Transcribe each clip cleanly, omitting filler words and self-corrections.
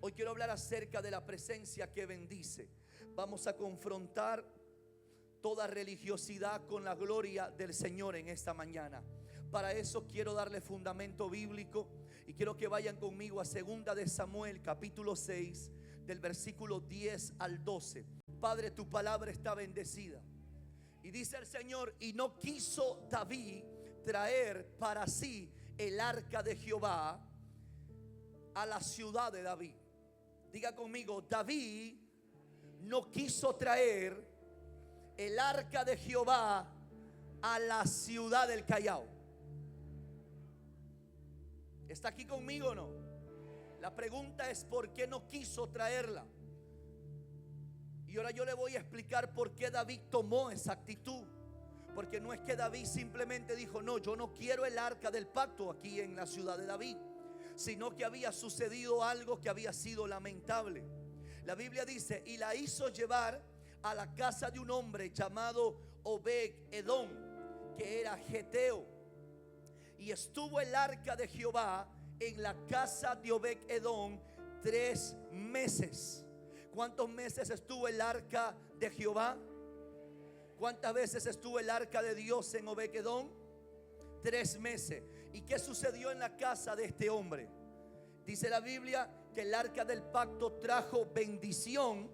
Hoy quiero hablar acerca de la presencia que bendice. Vamos a confrontar toda religiosidad con la gloria del Señor en esta mañana. Para eso quiero darle fundamento bíblico y quiero que vayan conmigo a 2 de Samuel capítulo 6 del versículo 10 al 12. Padre, tu palabra está bendecida. Y dice el Señor: y no quiso David traer para sí el arca de Jehová a la ciudad de David. Diga conmigo: David no quiso traer el arca de Jehová a la ciudad del Callao. ¿Está aquí conmigo o no? La pregunta es: ¿por qué no quiso traerla? Y ahora yo le voy a explicar por qué David tomó esa actitud. Porque no es que David simplemente dijo: no, yo no quiero el arca del pacto aquí en la ciudad de David, sino que había sucedido algo que había sido lamentable. La Biblia dice: y la hizo llevar a la casa de un hombre llamado Obed-Edom, que era geteo. Y estuvo el arca de Jehová en la casa de Obed-Edom 3 meses. ¿Cuántos meses estuvo el arca de Jehová? ¿Cuántas veces estuvo el arca de Dios en Obed-Edom? 3 meses. ¿Y qué sucedió en la casa de este hombre? Dice la Biblia que el arca del pacto trajo bendición.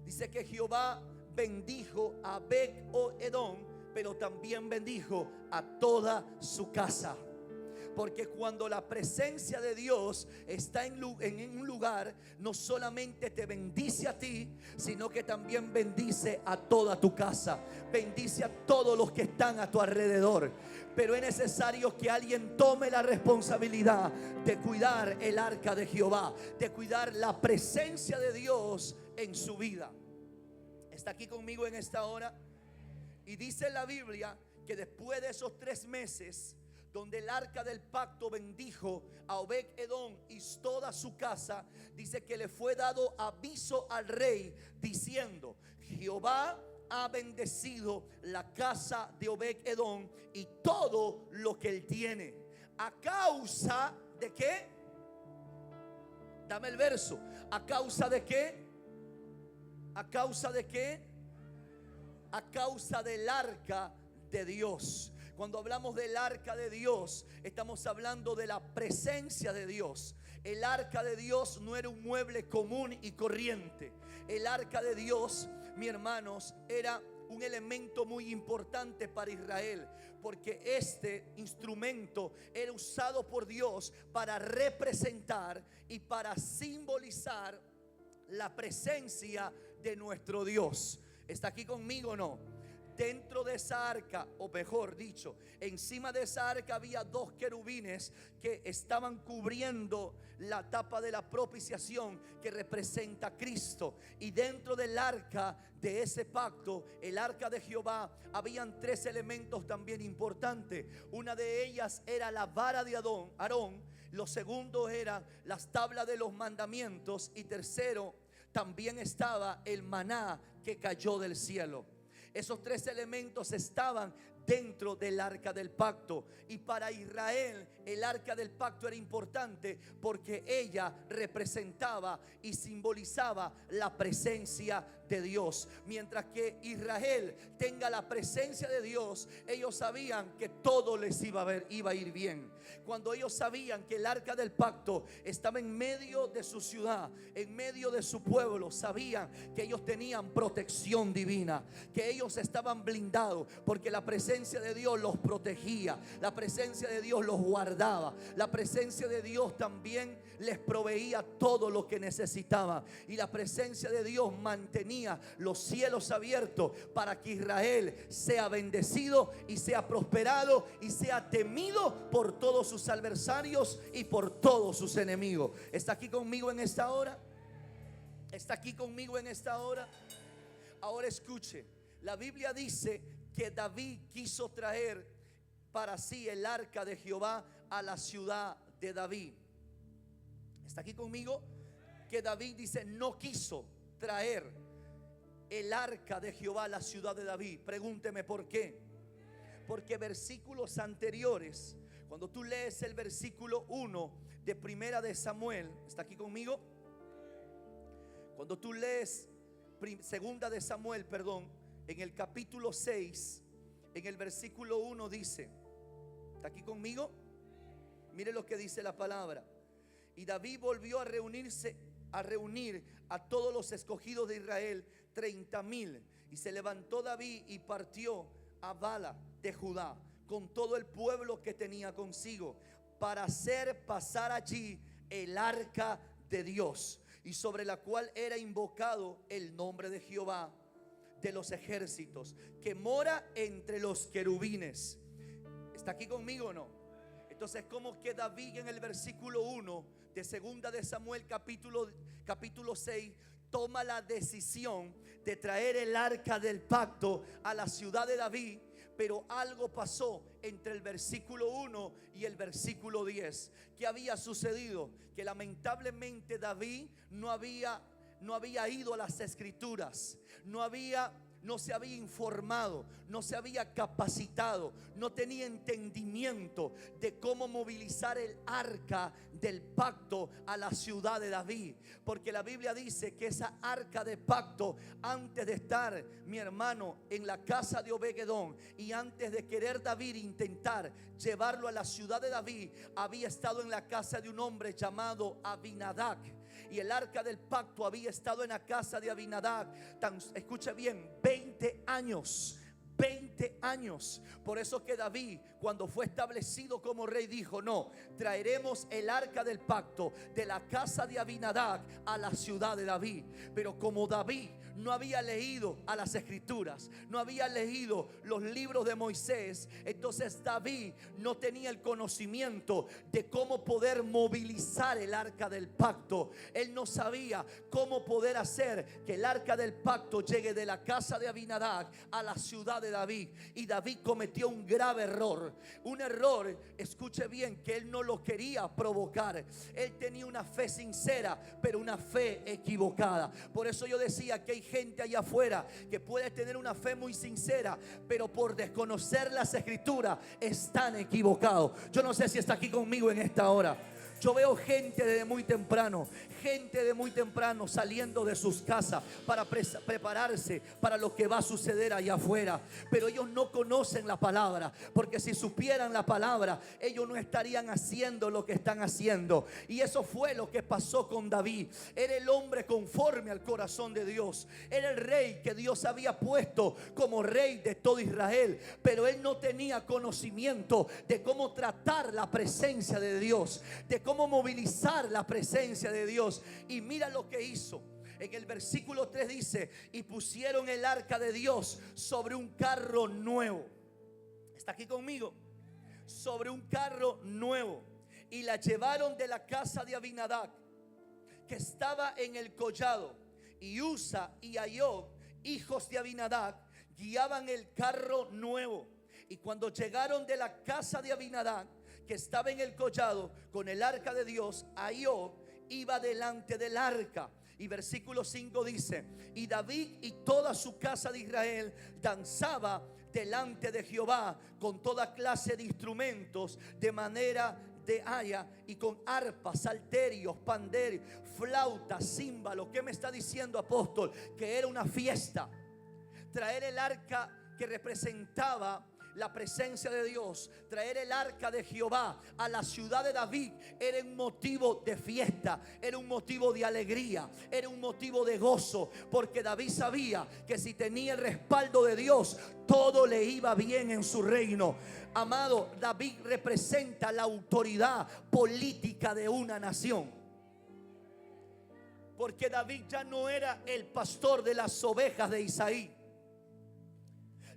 Dice que Jehová bendijo a Obed-Edom, pero también bendijo a toda su casa. Porque cuando la presencia de Dios está en un lugar, no solamente te bendice a ti, sino que también bendice a toda tu casa. Bendice a todos los que están a tu alrededor. Pero es necesario que alguien tome la responsabilidad de cuidar el arca de Jehová, de cuidar la presencia de Dios en su vida. ¿Está aquí conmigo en esta hora? Y dice la Biblia que después de esos 3 meses, donde el arca del pacto bendijo a Obed-Edom y toda su casa, dice que le fue dado aviso al rey diciendo: Jehová ha bendecido la casa de Obed-Edom y todo lo que él tiene. ¿A causa de qué? Dame el verso. ¿A causa de qué? ¿A causa de qué? A causa del arca de Dios. Cuando hablamos del arca de Dios, estamos hablando de la presencia de Dios. El arca de Dios no era un mueble común y corriente. El arca de Dios, mis hermanos, era un elemento muy importante para Israel, porque este instrumento era usado por Dios para representar y para simbolizar la presencia de nuestro Dios. ¿Está aquí conmigo o no? Dentro de esa arca, o mejor dicho, encima de esa arca había 2 querubines que estaban cubriendo la tapa de la propiciación, que representa a Cristo. Y dentro del arca de ese pacto, el arca de Jehová, habían 3 elementos también importantes. Una de ellas era la vara de Aarón. Lo segundo era las tablas de los mandamientos. Y tercero, también estaba el maná que cayó del cielo. Esos 3 elementos estaban dentro del arca del pacto. Y para Israel el arca del pacto era importante porque ella representaba y simbolizaba la presencia de Dios. Mientras que Israel tenga la presencia de Dios, ellos sabían que todo les iba a ir bien. Cuando ellos sabían que el arca del pacto estaba en medio de su ciudad, en medio de su pueblo, sabían que ellos tenían protección divina, que ellos estaban blindados, porque la presencia de Dios los protegía, la presencia de Dios los guardaba, la presencia de Dios también les proveía todo lo que necesitaban, y la presencia de Dios mantenía los cielos abiertos para que Israel sea bendecido y sea prosperado y sea temido por todos sus adversarios y por todos sus enemigos. ¿Está aquí conmigo en esta hora? ¿Está aquí conmigo en esta hora? Ahora escuche, la Biblia dice que David quiso traer para sí el arca de Jehová a la ciudad de David. ¿Está aquí conmigo? Que David dice no quiso traer el arca de Jehová a la ciudad de David. Pregúnteme por qué. Porque versículos anteriores, cuando tú lees el versículo 1 de 1 de Samuel, ¿está aquí conmigo? Cuando tú lees segunda de Samuel, en el capítulo 6, en el versículo 1 dice, ¿está aquí conmigo? Mire lo que dice la palabra. Y David volvió a reunir a todos los escogidos de Israel, 30,000. Y se levantó David y partió a Bala de Judá con todo el pueblo que tenía consigo, para hacer pasar allí el arca de Dios, y sobre la cual era invocado el nombre de Jehová de los ejércitos, que mora entre los querubines. ¿Está aquí conmigo o no? Entonces, como que David en el versículo 1 de segunda de Samuel capítulo 6 toma la decisión de traer el arca del pacto a la ciudad de David? Pero algo pasó entre el versículo 1 y el versículo 10. ¿Qué había sucedido? Que lamentablemente David no había ido a las escrituras, no se había informado, no se había capacitado, no tenía entendimiento de cómo movilizar el arca del pacto a la ciudad de David. Porque la Biblia dice que esa arca de pacto, antes de estar, mi hermano, en la casa de Obed-Edom, y antes de querer David intentar llevarlo a la ciudad de David, había estado en la casa de un hombre llamado Abinadab. Y el arca del pacto había estado en la casa de Abinadab, escucha bien, 20 años. 20 años. Por eso que David, cuando fue establecido como rey, dijo: no, traeremos el arca del pacto de la casa de Abinadab a la ciudad de David. Pero como David no había leído a las escrituras, no había leído los libros de Moisés, entonces David no tenía el conocimiento de cómo poder movilizar el arca del pacto. Él no sabía cómo poder hacer que el arca del pacto llegue de la casa de Abinadab a la ciudad de David. Y David cometió un grave error. Un error, escuche bien, que él no lo quería provocar. Él tenía una fe sincera, pero una fe equivocada. Por eso yo decía que hay gente allá afuera que puede tener una fe muy sincera, pero por desconocer las escrituras están equivocados. Yo no sé si está aquí conmigo en esta hora. Yo veo gente de muy temprano saliendo de sus casas para prepararse para lo que va a suceder allá afuera. Pero ellos no conocen la palabra, porque si supieran la palabra, ellos no estarían haciendo lo que están haciendo. Y eso fue lo que pasó con David. Era el hombre conforme al corazón de Dios. Era el rey que Dios había puesto como rey de todo Israel, pero él no tenía conocimiento de cómo tratar la presencia de Dios, de cómo movilizar la presencia de Dios. Y mira lo que hizo. En el versículo 3 dice: y pusieron el arca de Dios sobre un carro nuevo. ¿Está aquí conmigo? Sobre un carro nuevo. Y la llevaron de la casa de Abinadab, que estaba en el collado. Y Usa y Aiob, hijos de Abinadab, guiaban el carro nuevo. Y cuando llegaron de la casa de Abinadab, que estaba en el collado con el arca de Dios, Aiob iba delante del arca. Y versículo 5 dice: y David y toda su casa de Israel danzaba delante de Jehová con toda clase de instrumentos de manera de haya, y con arpas, salterios, panderos, flautas, címbalos. ¿Qué me está diciendo, apóstol? Que era una fiesta. Traer el arca que representaba la presencia de Dios, traer el arca de Jehová a la ciudad de David, era un motivo de fiesta, era un motivo de alegría, era un motivo de gozo, porque David sabía que si tenía el respaldo de Dios, todo le iba bien en su reino. Amado, David representa la autoridad política de una nación. Porque David ya no era el pastor de las ovejas de Isaí.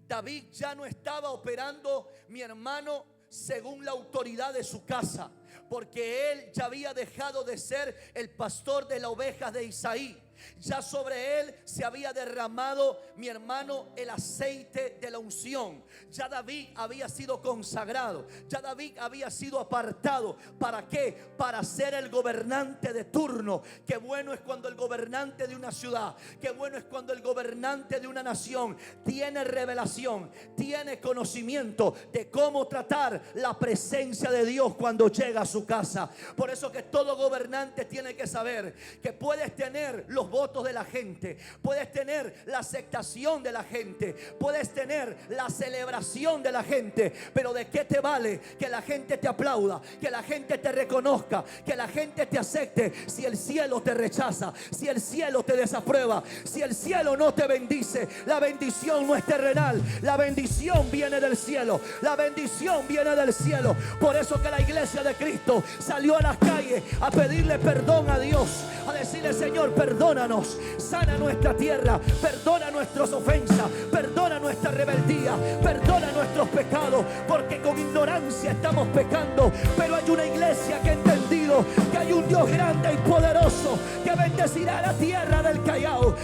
David ya no estaba operando, mi hermano, según la autoridad de su casa, porque él ya había dejado de ser el pastor de las ovejas de Isaí. Ya sobre él se había derramado, mi hermano, el aceite de la unción. Ya David había sido consagrado. Ya David había sido apartado. ¿Para qué? Para ser el gobernante de turno. Qué bueno es cuando el gobernante de una ciudad, qué bueno es cuando el gobernante de una nación tiene revelación, tiene conocimiento de cómo tratar la presencia de Dios cuando llega a su casa. Por eso que todo gobernante tiene que saber que puedes tener los los votos de la gente, puedes tener la aceptación de la gente, puedes tener la celebración de la gente, pero ¿de qué te vale que la gente te aplauda, que la gente te reconozca, que la gente te acepte si el cielo te rechaza, si el cielo te desaprueba, si el cielo no te bendice? La bendición no es terrenal, la bendición viene del cielo, la bendición viene del cielo. Por eso que la iglesia de Cristo salió a las calles a pedirle perdón a Dios, a decirle: Señor, perdónanos, sana nuestra tierra, perdona nuestras ofensas, perdona nuestra rebeldía, perdona nuestros pecados, porque con ignorancia estamos pecando. Pero hay una iglesia que ha entendido que hay un Dios grande y poderoso que bendecirá la tierra del Callao,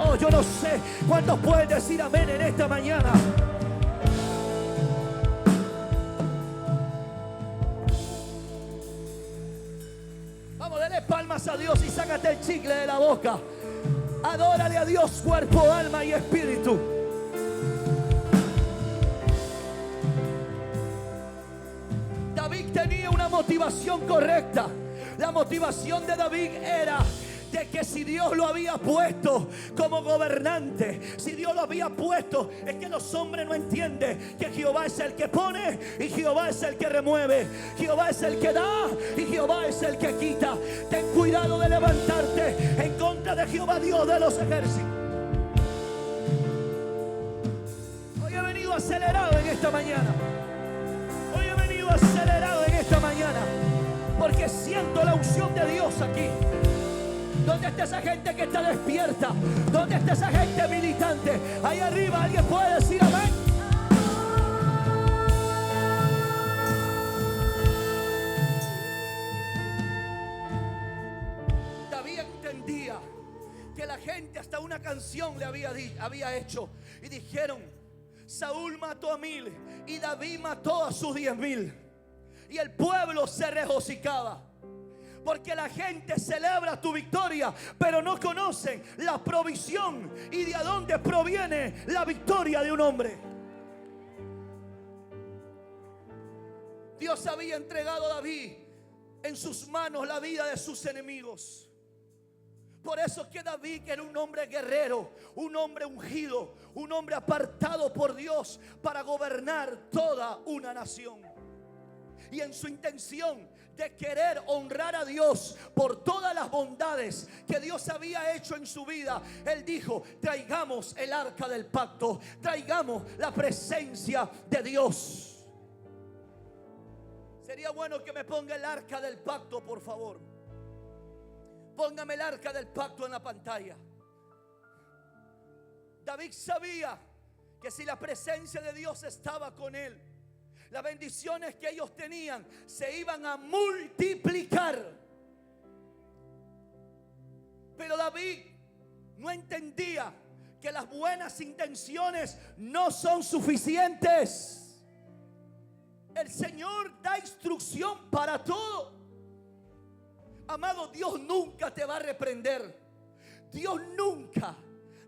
oh, yo no sé cuántos pueden decir amén en esta mañana. Vamos, denle palmas a Dios y sácate el chicle de la boca. Adórale a Dios, cuerpo, alma y espíritu. David tenía una motivación correcta. La motivación de David era de que si Dios lo había puesto como gobernante, si Dios lo había puesto, es que los hombres no entienden que Jehová es el que pone y Jehová es el que remueve, Jehová es el que da y Jehová es el que quita. Ten cuidado de levantarte en contra de Jehová, Dios de los ejércitos. Hoy he venido acelerado en esta mañana. Hoy he venido acelerado en esta mañana porque siento la unción de Dios aquí. ¿Dónde está esa gente que está despierta? ¿Dónde está esa gente militante? Ahí arriba alguien puede decir amén. David entendía que la gente hasta una canción le había hecho. Y dijeron: Saúl mató a 1000 y David mató a sus 10,000. Y el pueblo se regocijaba. Porque la gente celebra tu victoria, pero no conocen la provisión y de dónde proviene la victoria de un hombre. Dios había entregado a David en sus manos la vida de sus enemigos. Por eso que David era un hombre guerrero, un hombre ungido, un hombre apartado por Dios para gobernar toda una nación. Y en su intención de querer honrar a Dios por todas las bondades que Dios había hecho en su vida, él dijo: traigamos el arca del pacto, traigamos la presencia de Dios. Sería bueno que me ponga el arca del pacto, por favor. Póngame el arca del pacto en la pantalla. David sabía que si la presencia de Dios estaba con él, las bendiciones que ellos tenían se iban a multiplicar. Pero David no entendía que las buenas intenciones no son suficientes. El Señor da instrucción para todo. Amado, Dios nunca te va a reprender. Dios nunca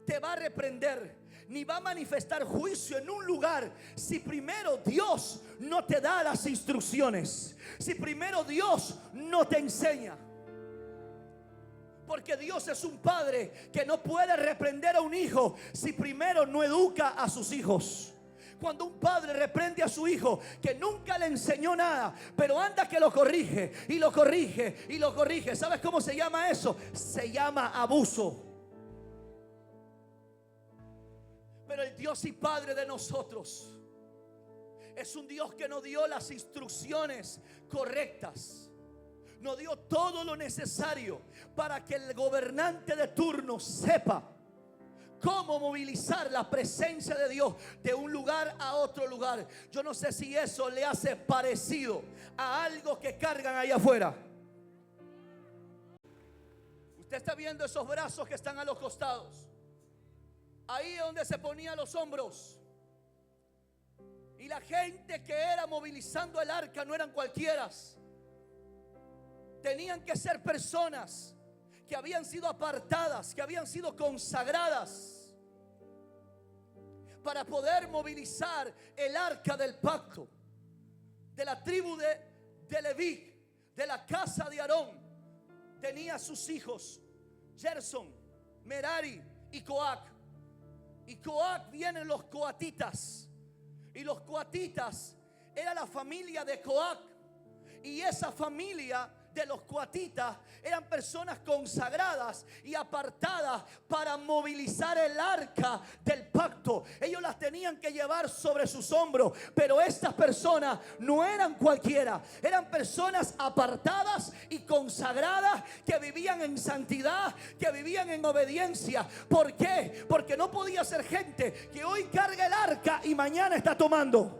te va a reprender, ni va a manifestar juicio en un lugar si primero Dios no te da las instrucciones, si primero Dios no te enseña. Porque Dios es un padre que no puede reprender a un hijo si primero no educa a sus hijos. Cuando un padre reprende a su hijo que nunca le enseñó nada, pero anda que lo corrige y lo corrige y lo corrige, ¿sabes cómo se llama eso? Se llama abuso. Pero el Dios y Padre de nosotros es un Dios que nos dio las instrucciones correctas. Nos dio todo lo necesario para que el gobernante de turno sepa cómo movilizar la presencia de Dios de un lugar a otro lugar. Yo no sé si eso le hace parecido a algo que cargan allá afuera. Usted está viendo esos brazos que están a los costados. Ahí es donde se ponían los hombros. Y la gente que era movilizando el arca no eran cualquieras. Tenían que ser personas que habían sido apartadas, que habían sido consagradas para poder movilizar el arca del pacto. De la tribu de Leví, de la casa de Aarón, tenía sus hijos Gerson, Merari y Coac. Y Coac vienen los coatitas. Y los coatitas era la familia de Coac. Y esa familia de los coatitas eran personas consagradas y apartadas para movilizar el arca del pacto. Ellos las tenían que llevar sobre sus hombros, pero estas personas no eran cualquiera, eran personas apartadas y consagradas que vivían en santidad, que vivían en obediencia. ¿Por qué? Porque no podía ser gente que hoy carga el arca y mañana está tomando.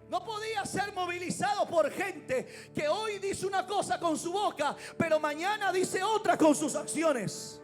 No podía ser movilizado por gente que hoy dice una cosa con su boca, pero mañana dice otra con sus acciones.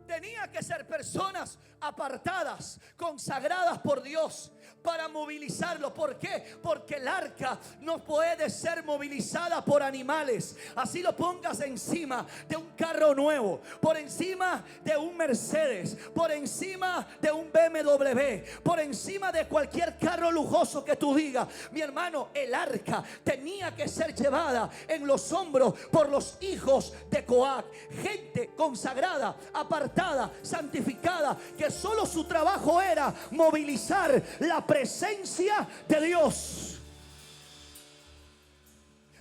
Tenía que ser personas apartadas, consagradas por Dios para movilizarlo. ¿Por qué? Porque el arca no puede ser movilizada por animales. Así lo pongas encima de un carro nuevo, por encima de un Mercedes, por encima de un BMW, por encima de cualquier carro lujoso que tú digas. Mi hermano, el arca tenía que ser llevada en los hombros por los hijos de Coac. Gente consagrada, apartada, santificada, que solo su trabajo era movilizar la presencia de Dios.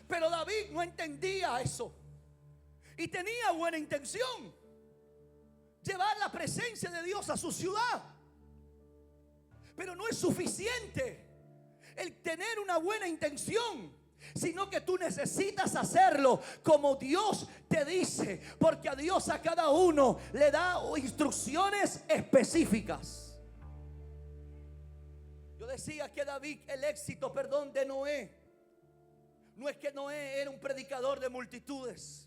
Pero David no entendía eso y tenía buena intención: llevar la presencia de Dios a su ciudad. Pero no es suficiente el tener una buena intención, sino que tú necesitas hacerlo como Dios te dice, porque a Dios a cada uno le da instrucciones específicas. Yo decía que David, el éxito, de Noé, no es que Noé era un predicador de multitudes.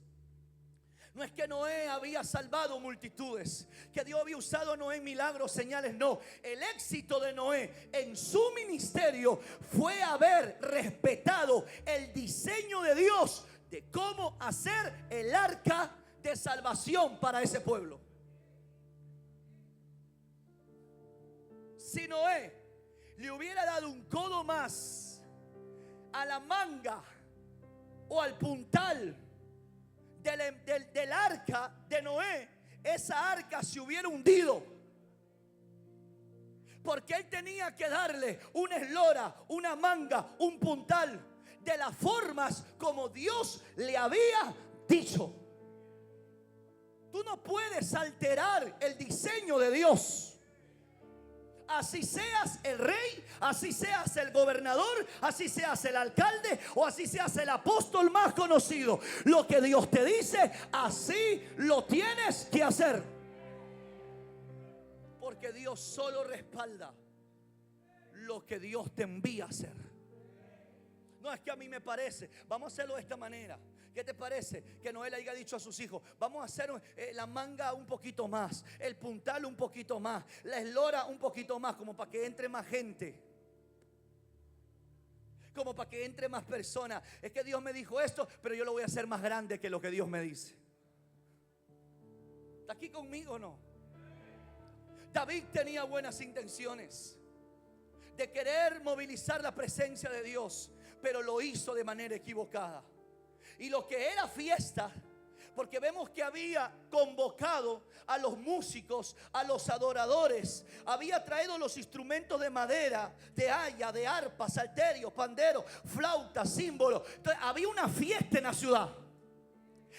No es que Noé había salvado multitudes, que Dios había usado a Noé en milagros, señales. No, el éxito de Noé en su ministerio fue haber respetado el diseño de Dios de cómo hacer el arca de salvación para ese pueblo. Si Noé le hubiera dado un codo más a la manga o al puntal del arca de Noé, esa arca se hubiera hundido. Porque él tenía que darle una eslora, una manga, un puntal, de las formas como Dios le había dicho. Tú no puedes alterar el diseño de Dios. Así seas el rey, así seas el gobernador, así seas el alcalde o así seas el apóstol más conocido. Lo que Dios te dice, así lo tienes que hacer. Porque Dios solo respalda lo que Dios te envía a hacer. No es que a mí me parece, vamos a hacerlo de esta manera. ¿Qué te parece que Noé le haya dicho a sus hijos: vamos a hacer la manga un poquito más, el puntal un poquito más, la eslora un poquito más, como para que entre más gente, como para que entre más personas? Es que Dios me dijo esto, pero yo lo voy a hacer más grande que lo que Dios me dice. ¿Está aquí conmigo o no? David tenía buenas intenciones de querer movilizar la presencia de Dios, pero lo hizo de manera equivocada. Y lo que era fiesta, porque vemos que había convocado a los músicos, a los adoradores, había traído los instrumentos de madera, de haya, de arpa, salterio, pandero, flauta, símbolo. Entonces había una fiesta en la ciudad.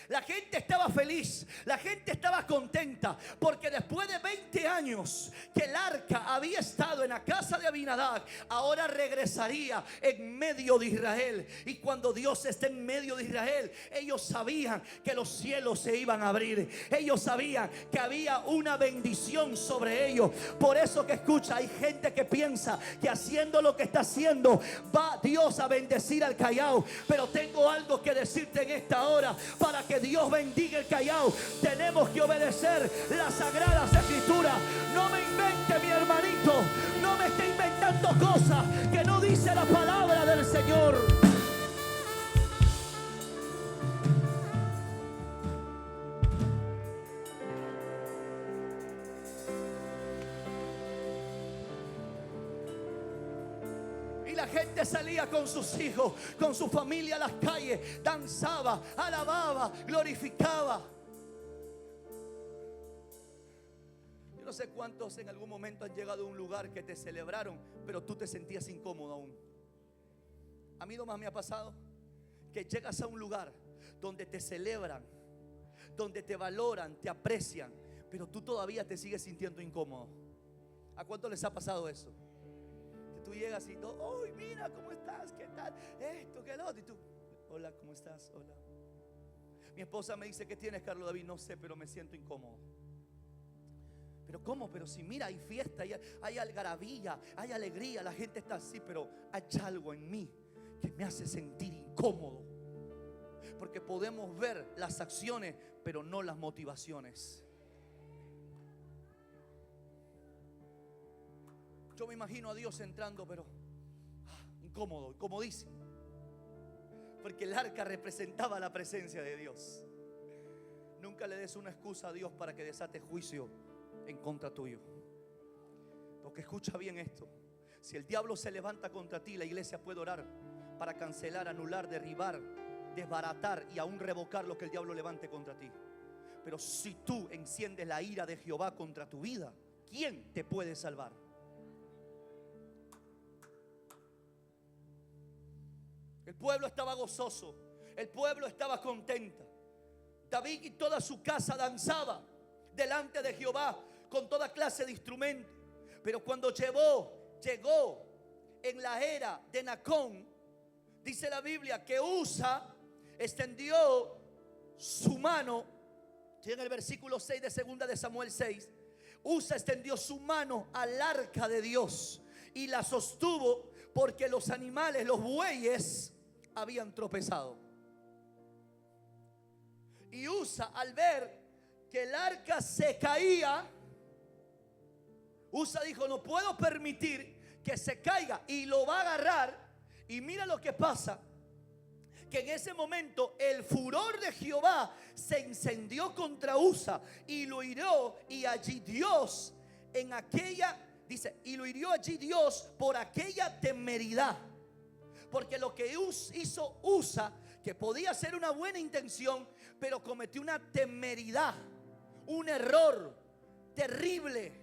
La gente estaba feliz, la gente estaba contenta, porque después de 20 años que el arca había estado en la casa de Abinadab, ahora regresaría en medio de Israel. Y cuando Dios esté en medio de Israel, ellos sabían que los cielos se iban a abrir. Ellos sabían que había una bendición sobre ellos. Por eso que escucha, hay gente que piensa que haciendo lo que está haciendo va Dios a bendecir al Callao. Pero tengo algo que decirte en esta hora. Para que Dios bendiga el Callao, tenemos que obedecer las sagradas escrituras. No me invente, mi hermanito, no me esté inventando cosas que no dice la palabra del Señor. la gente salía con sus hijos, con su familia a las calles, danzaba, alababa, glorificaba. Yo no sé cuántos en algún momento han llegado a un lugar que te celebraron, pero tú te sentías incómodo aún. A mí nomás me ha pasado que llegas a un lugar donde te celebran, donde te valoran, te aprecian, pero tú todavía te sigues sintiendo incómodo. ¿A cuánto les ha pasado eso? Que tú llegas y todo, ¡ay, mira cómo estás! ¿Qué tal? Esto, que lo otro. Y tú, hola, ¿cómo estás? Hola. Mi esposa me dice, ¿qué tienes, Carlos David? No sé, pero me siento incómodo. ¿Pero cómo? Pero si mira, hay fiesta, hay algarabía, hay alegría, la gente está así, pero hay algo en mí que me hace sentir incómodo. Porque podemos ver las acciones, pero no las motivaciones. Yo me imagino a Dios entrando, pero incómodo, incomodísimo. Porque el arca representaba la presencia de Dios. Nunca le des una excusa a Dios para que desate juicio en contra tuyo. Porque escucha bien esto: si el diablo se levanta contra ti, la iglesia puede orar para cancelar, anular, derribar, desbaratar y aún revocar lo que el diablo levante contra ti. Pero si tú enciendes la ira de Jehová contra tu vida, ¿quién te puede salvar? El pueblo estaba gozoso, el pueblo estaba contento. David y toda su casa danzaba delante de Jehová con toda clase de instrumentos. Pero cuando llegó en la era de Nacón, dice la Biblia que Usa extendió su mano. En el versículo 6 de 2 de Samuel 6, Usa extendió su mano al arca de Dios y la sostuvo porque los animales, los bueyes, habían tropezado. Y Usa, al ver que el arca se caía, Usa dijo, no puedo permitir que se caiga, y lo va a agarrar. Y mira lo que pasa, que en ese momento el furor de Jehová se encendió contra Usa y lo hirió. Y allí Dios en aquella, dice, y lo hirió allí Dios por aquella temeridad. Porque lo que hizo Usa, que podía ser una buena intención, pero cometió una temeridad, un error terrible.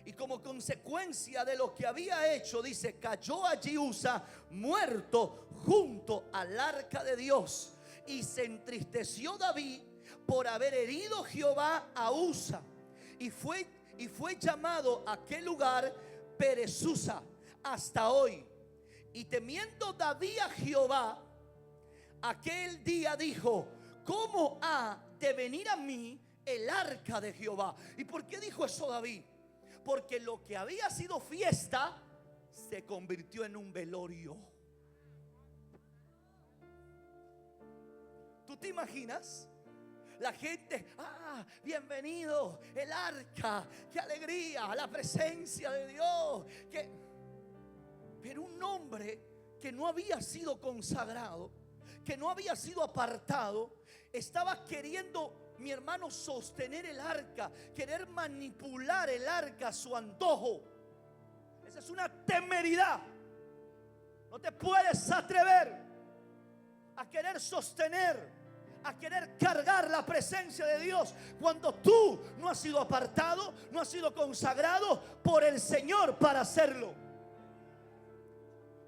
Y como consecuencia de lo que había hecho, dice, cayó allí Usa muerto junto al arca de Dios. Y se entristeció David por haber herido Jehová a Usa. Y fue llamado aquel lugar Peresusa hasta hoy. Y temiendo David a Jehová, aquel día dijo, ¿cómo ha de venir a mí el arca de Jehová? ¿Y por qué dijo eso David? Porque lo que había sido fiesta se convirtió en un velorio. ¿Tú te imaginas? La gente, bienvenido, el arca, qué alegría, la presencia de Dios. Pero un hombre que no había sido consagrado, que no había sido apartado, estaba queriendo, mi hermano, sostener el arca, querer manipular el arca a su antojo. Esa es una temeridad. No te puedes atrever a querer sostener, a querer cargar la presencia de Dios cuando tú no has sido apartado, no has sido consagrado por el Señor para hacerlo.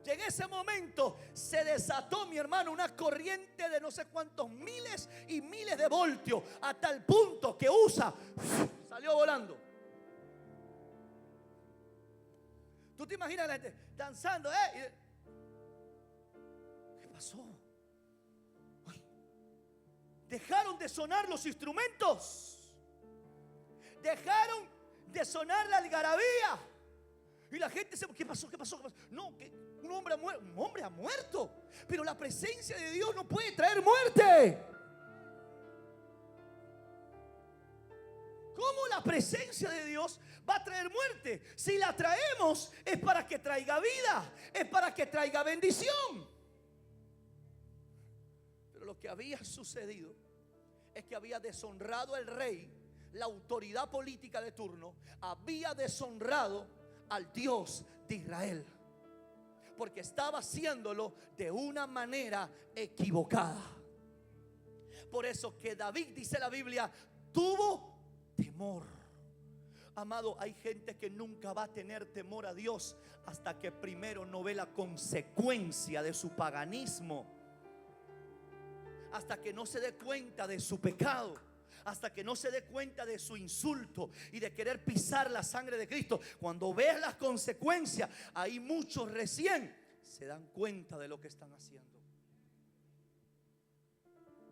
Y en ese momento se desató, mi hermano, una corriente de no sé cuántos miles y miles de voltios, a tal punto que Usa salió volando. ¿Tú te imaginas la gente danzando? ¿Qué pasó? Uy, dejaron de sonar los instrumentos, dejaron de sonar la algarabía. Y la gente se, ¿qué pasó? ¿Qué pasó? ¿Qué pasó? No, que un hombre ha muerto. Pero la presencia de Dios no puede traer muerte. ¿Cómo la presencia de Dios va a traer muerte? Si la traemos es para que traiga vida, es para que traiga bendición. Pero lo que había sucedido es que había deshonrado al rey, la autoridad política de turno, había deshonrado al Dios de Israel. porque estaba haciéndolo de una manera equivocada. Por eso que David, dice la Biblia, tuvo temor. Amado, hay gente que nunca va a tener temor a Dios hasta que primero no ve la consecuencia de su paganismo, hasta que no se dé cuenta de su pecado, hasta que no se dé cuenta de su insulto y de querer pisar la sangre de Cristo. Cuando ves las consecuencias, ahí muchos recién se dan cuenta de lo que están haciendo.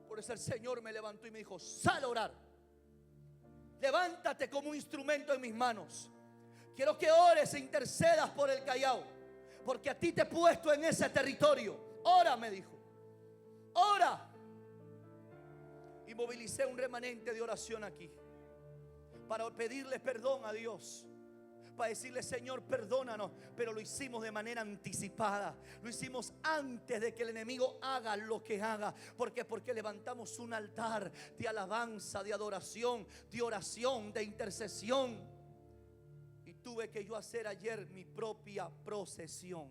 Por eso el Señor me levantó y me dijo: sal a orar, levántate como un instrumento en mis manos. Quiero que ores e intercedas por el Callao, porque a ti te he puesto en ese territorio. Ora, me dijo, ora. Y movilicé un remanente de oración aquí para pedirle perdón a Dios, para decirle: Señor, perdónanos. Pero lo hicimos de manera anticipada, lo hicimos antes de que el enemigo haga lo que haga. ¿Por qué? Porque levantamos un altar de alabanza, de adoración, de oración, de intercesión. Y tuve que yo hacer ayer mi propia procesión.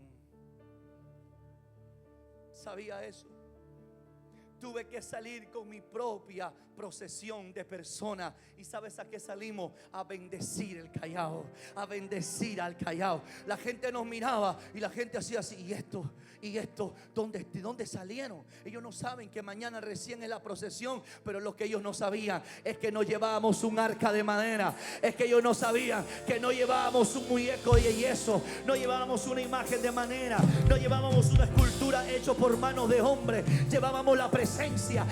¿Sabía eso? Tuve que salir con mi propia procesión de personas. ¿Y sabes a qué salimos? A bendecir el Callao, a bendecir al Callao. La gente nos miraba y la gente hacía así: ¿y esto? ¿Dónde salieron? Ellos no saben que mañana recién es la procesión. Pero lo que ellos no sabían es que no llevábamos un arca de madera. Es que ellos no sabían que no llevábamos un muñeco de yeso, no llevábamos una imagen de madera, no llevábamos una escultura hecha por manos de hombre. Llevábamos la presencia,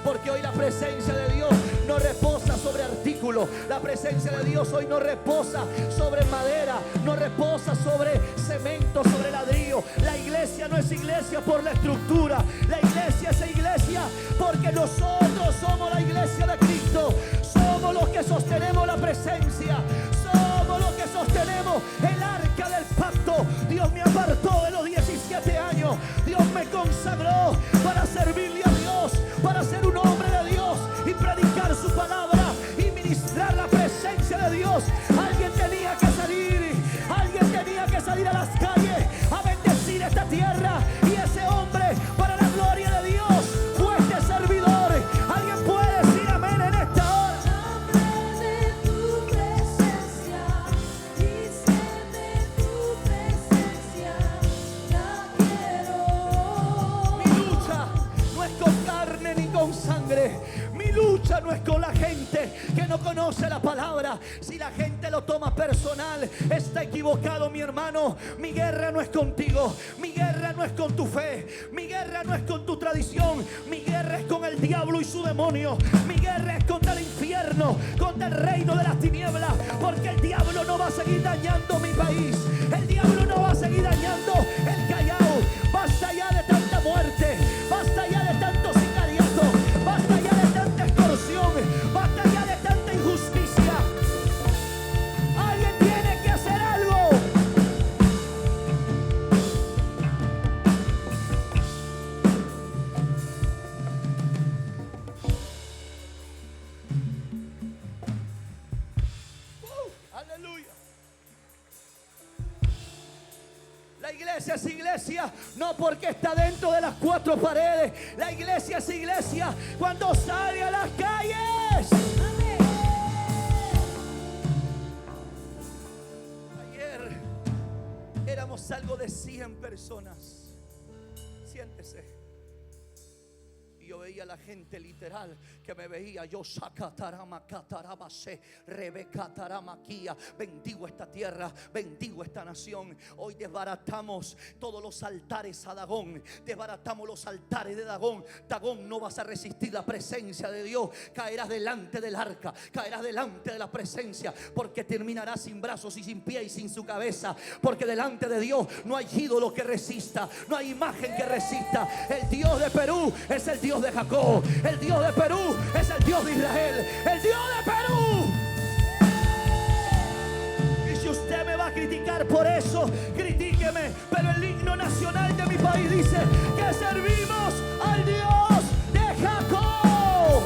porque hoy la presencia de Dios no reposa sobre artículos. La presencia de Dios hoy no reposa sobre madera, no reposa sobre cemento, sobre ladrillo. La iglesia no es iglesia por la estructura, la iglesia es iglesia porque nosotros somos la iglesia de Cristo. Somos los que sostenemos la presencia, somos los que sostenemos el arca del pacto. Dios me apartó de los 17 años, Dios me consagró para servirle a Dios, para ser un hombre de Dios y predicar su palabra y ministrar la presencia de Dios. Alguien tenía que salir a las calles a bendecir esta tierra, y ese hombre, para la gloria de Dios, fue este servidor. Alguien puede decir amén en esta hora. Mi lucha no es con carne ni con sangre. Mi lucha no es con la gente que no conoce la palabra. Si la gente lo toma personal, está equivocado, mi hermano. Mi guerra no es contigo, mi guerra no es con tu fe, mi guerra no es con tu tradición. Mi guerra es con el diablo y su demonio. Mi guerra es contra el infierno, contra el reino de las tinieblas. Porque el diablo no va a seguir dañando mi país, el diablo no va a seguir dañando el Callao. Basta ya de tanta muerte, basta ya de tanto sicariato, basta ya de tanta extorsión, basta ya de tanta injusticia. Alguien tiene que hacer algo. Aleluya. La iglesia es iglesia no porque está dentro de las cuatro paredes. La iglesia es iglesia cuando sale a las calles. Ayer éramos algo de 100 personas. Siéntese. Yo veía a la gente literal que me veía. Yo bendigo esta tierra, bendigo esta nación. Hoy desbaratamos todos los altares a Dagón, desbaratamos los altares de Dagón. Dagón, no vas a resistir la presencia de Dios. Caerás delante del arca, caerás delante de la presencia, porque terminarás sin brazos y sin pie y sin su cabeza. Porque delante de Dios no hay ídolo que resista, no hay imagen que resista. El Dios de Perú es el Dios de Jacob, el Dios de Perú es el Dios de Israel, el Dios de Perú. Y si usted me va a criticar por eso, critíqueme, pero el himno nacional de mi país dice que servimos al Dios de Jacob.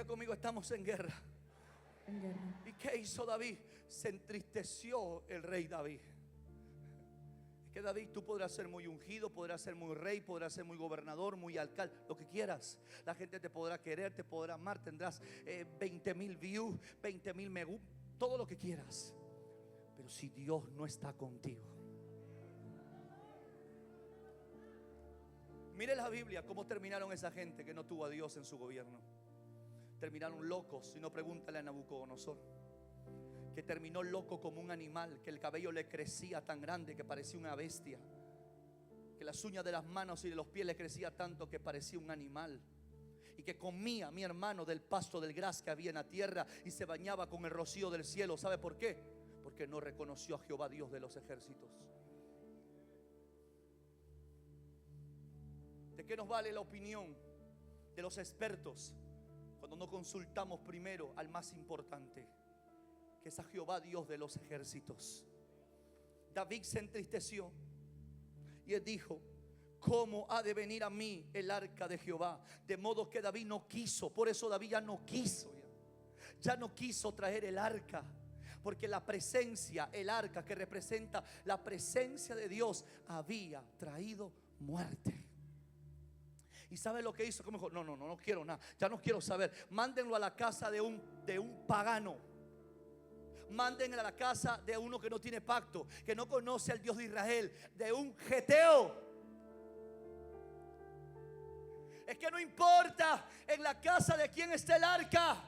Diga conmigo, estamos en guerra. ¿Y qué hizo David? Se entristeció el rey David. Es que David, tú podrás ser muy ungido, podrás ser muy rey, podrás ser muy gobernador, muy alcalde, lo que quieras. La gente te podrá querer, te podrá amar, tendrás 20,000 views, 20,000 me gusta, todo lo que quieras. Pero si Dios no está contigo. Mire la Biblia cómo terminaron esa gente que no tuvo a Dios en su gobierno. Terminaron locos. Si no, pregúntale a Nabucodonosor, que terminó loco como un animal, que el cabello le crecía tan grande que parecía una bestia, que las uñas de las manos y de los pies le crecía tanto que parecía un animal, y que comía, mi hermano, del pasto del gras que había en la tierra y se bañaba con el rocío del cielo. ¿Sabe por qué? Porque no reconoció a Jehová, Dios de los ejércitos. ¿De qué nos vale la opinión de los expertos cuando no consultamos primero al más importante, que es a Jehová, Dios de los ejércitos? David se entristeció y él dijo: ¿cómo ha de venir a mí el arca de Jehová? De modo que David no quiso. Por eso David ya no quiso, ya no quiso traer el arca, porque la presencia, el arca que representa la presencia de Dios, había traído muerte. ¿Y sabe lo que hizo? Como dijo: no quiero nada, ya no quiero saber. Mándenlo a la casa de un pagano. Mándenlo a la casa de uno que no tiene pacto, que no conoce al Dios de Israel, de un geteo. Es que no importa en la casa de quién está el arca,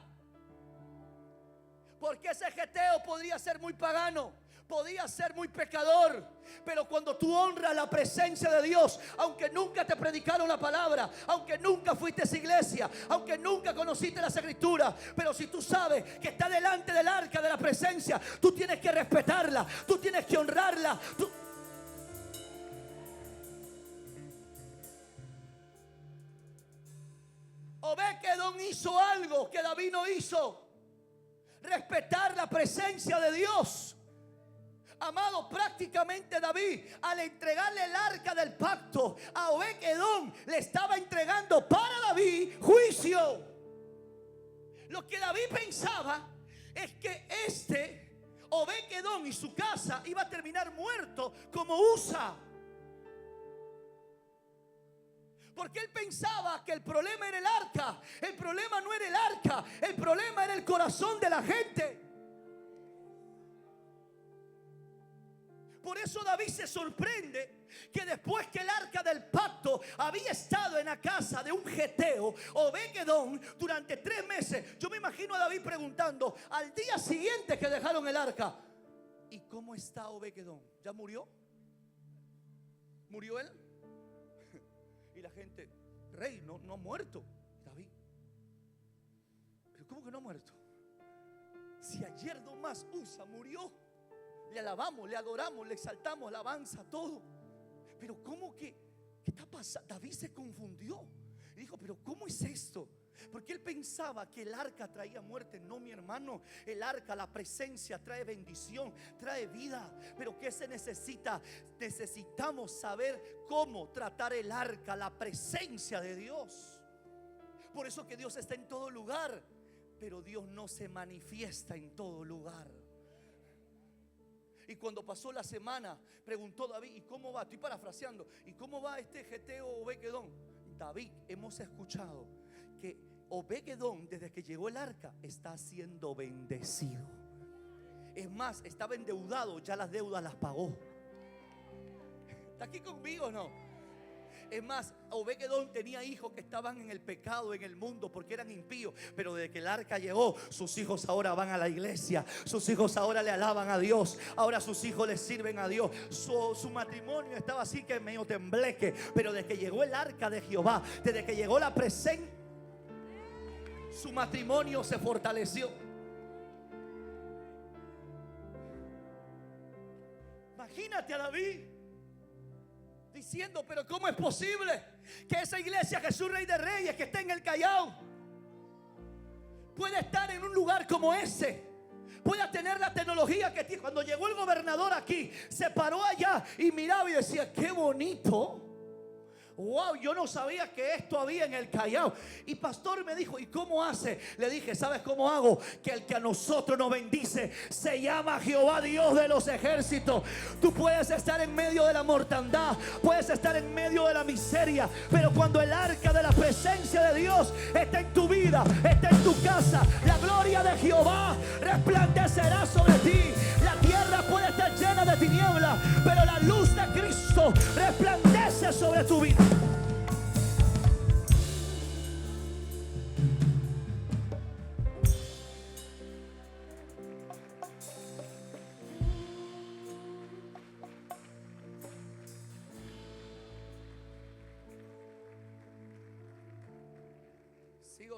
porque ese geteo podría ser muy pagano, podía ser muy pecador. Pero cuando tú honras la presencia de Dios, aunque nunca te predicaron la palabra, aunque nunca fuiste a esa iglesia, aunque nunca conociste las escrituras, pero si tú sabes que está delante del arca de la presencia, tú tienes que respetarla, tú tienes que honrarla. Obed-Edom hizo algo que David no hizo: respetar la presencia de Dios. Amado, prácticamente David, al entregarle el arca del pacto a Obed-Edom, le estaba entregando para David juicio. Lo que David pensaba es que Obed-Edom y su casa iba a terminar muerto como Usa, porque él pensaba que el problema era el arca. El problema no era el arca, el problema era el corazón de la gente. Por eso David se sorprende que después que el arca del pacto había estado en la casa de un geteo, Obed-Edom, durante 3 meses. Yo me imagino a David preguntando al día siguiente que dejaron el arca: ¿y cómo está Obed-Edom? ¿Ya murió? ¿Murió él? Y la gente: rey, no ha muerto. David: ¿pero cómo que no ha muerto? Si ayer nomás Usa murió. Le alabamos, le adoramos, le exaltamos, alabanza, todo. Pero ¿cómo que qué está pasando? David se confundió y dijo: ¿pero cómo es esto? Porque él pensaba que el arca traía muerte. No, mi hermano, el arca, la presencia, trae bendición, trae vida. Pero ¿qué se necesita? Necesitamos saber cómo tratar el arca, la presencia de Dios. Por eso que Dios está en todo lugar, pero Dios no se manifiesta en todo lugar. Y cuando pasó la semana, preguntó David: ¿y cómo va? Estoy parafraseando. ¿Y cómo va este geteo Obed-Edom? David, hemos escuchado que Obed-Edom, desde que llegó el arca, está siendo bendecido. Es más, estaba endeudado, ya las deudas las pagó. ¿Está aquí conmigo o no? Es más, Obed-Edom tenía hijos que estaban en el pecado, en el mundo, porque eran impíos. Pero desde que el arca llegó, sus hijos ahora van a la iglesia. Sus hijos ahora le alaban a Dios. Ahora sus hijos le sirven a Dios. Su matrimonio estaba así que medio tembleque. Pero desde que llegó el arca de Jehová, desde que llegó la presencia, su matrimonio se fortaleció. Imagínate a David diciendo: pero ¿cómo es posible que esa iglesia Jesús Rey de Reyes, que está en el Callao, pueda estar en un lugar como ese? Pueda tener la tecnología que tiene. Cuando llegó el gobernador aquí, se paró allá y miraba y decía: qué bonito. wow, yo no sabía que esto había en el Callao. Y pastor me dijo, ¿y cómo hace? Le dije, ¿sabes cómo hago? Que el que a nosotros nos bendice se llama Jehová Dios de los ejércitos. Tú puedes estar en medio de la mortandad, puedes estar en medio de la miseria, pero cuando el arca de la presencia de Dios está en tu vida, está en tu casa, la gloria de Jehová resplandecerá sobre ti. La tierra puede estar llena de tinieblas, pero la luz de Cristo resplandece sobre tu vida.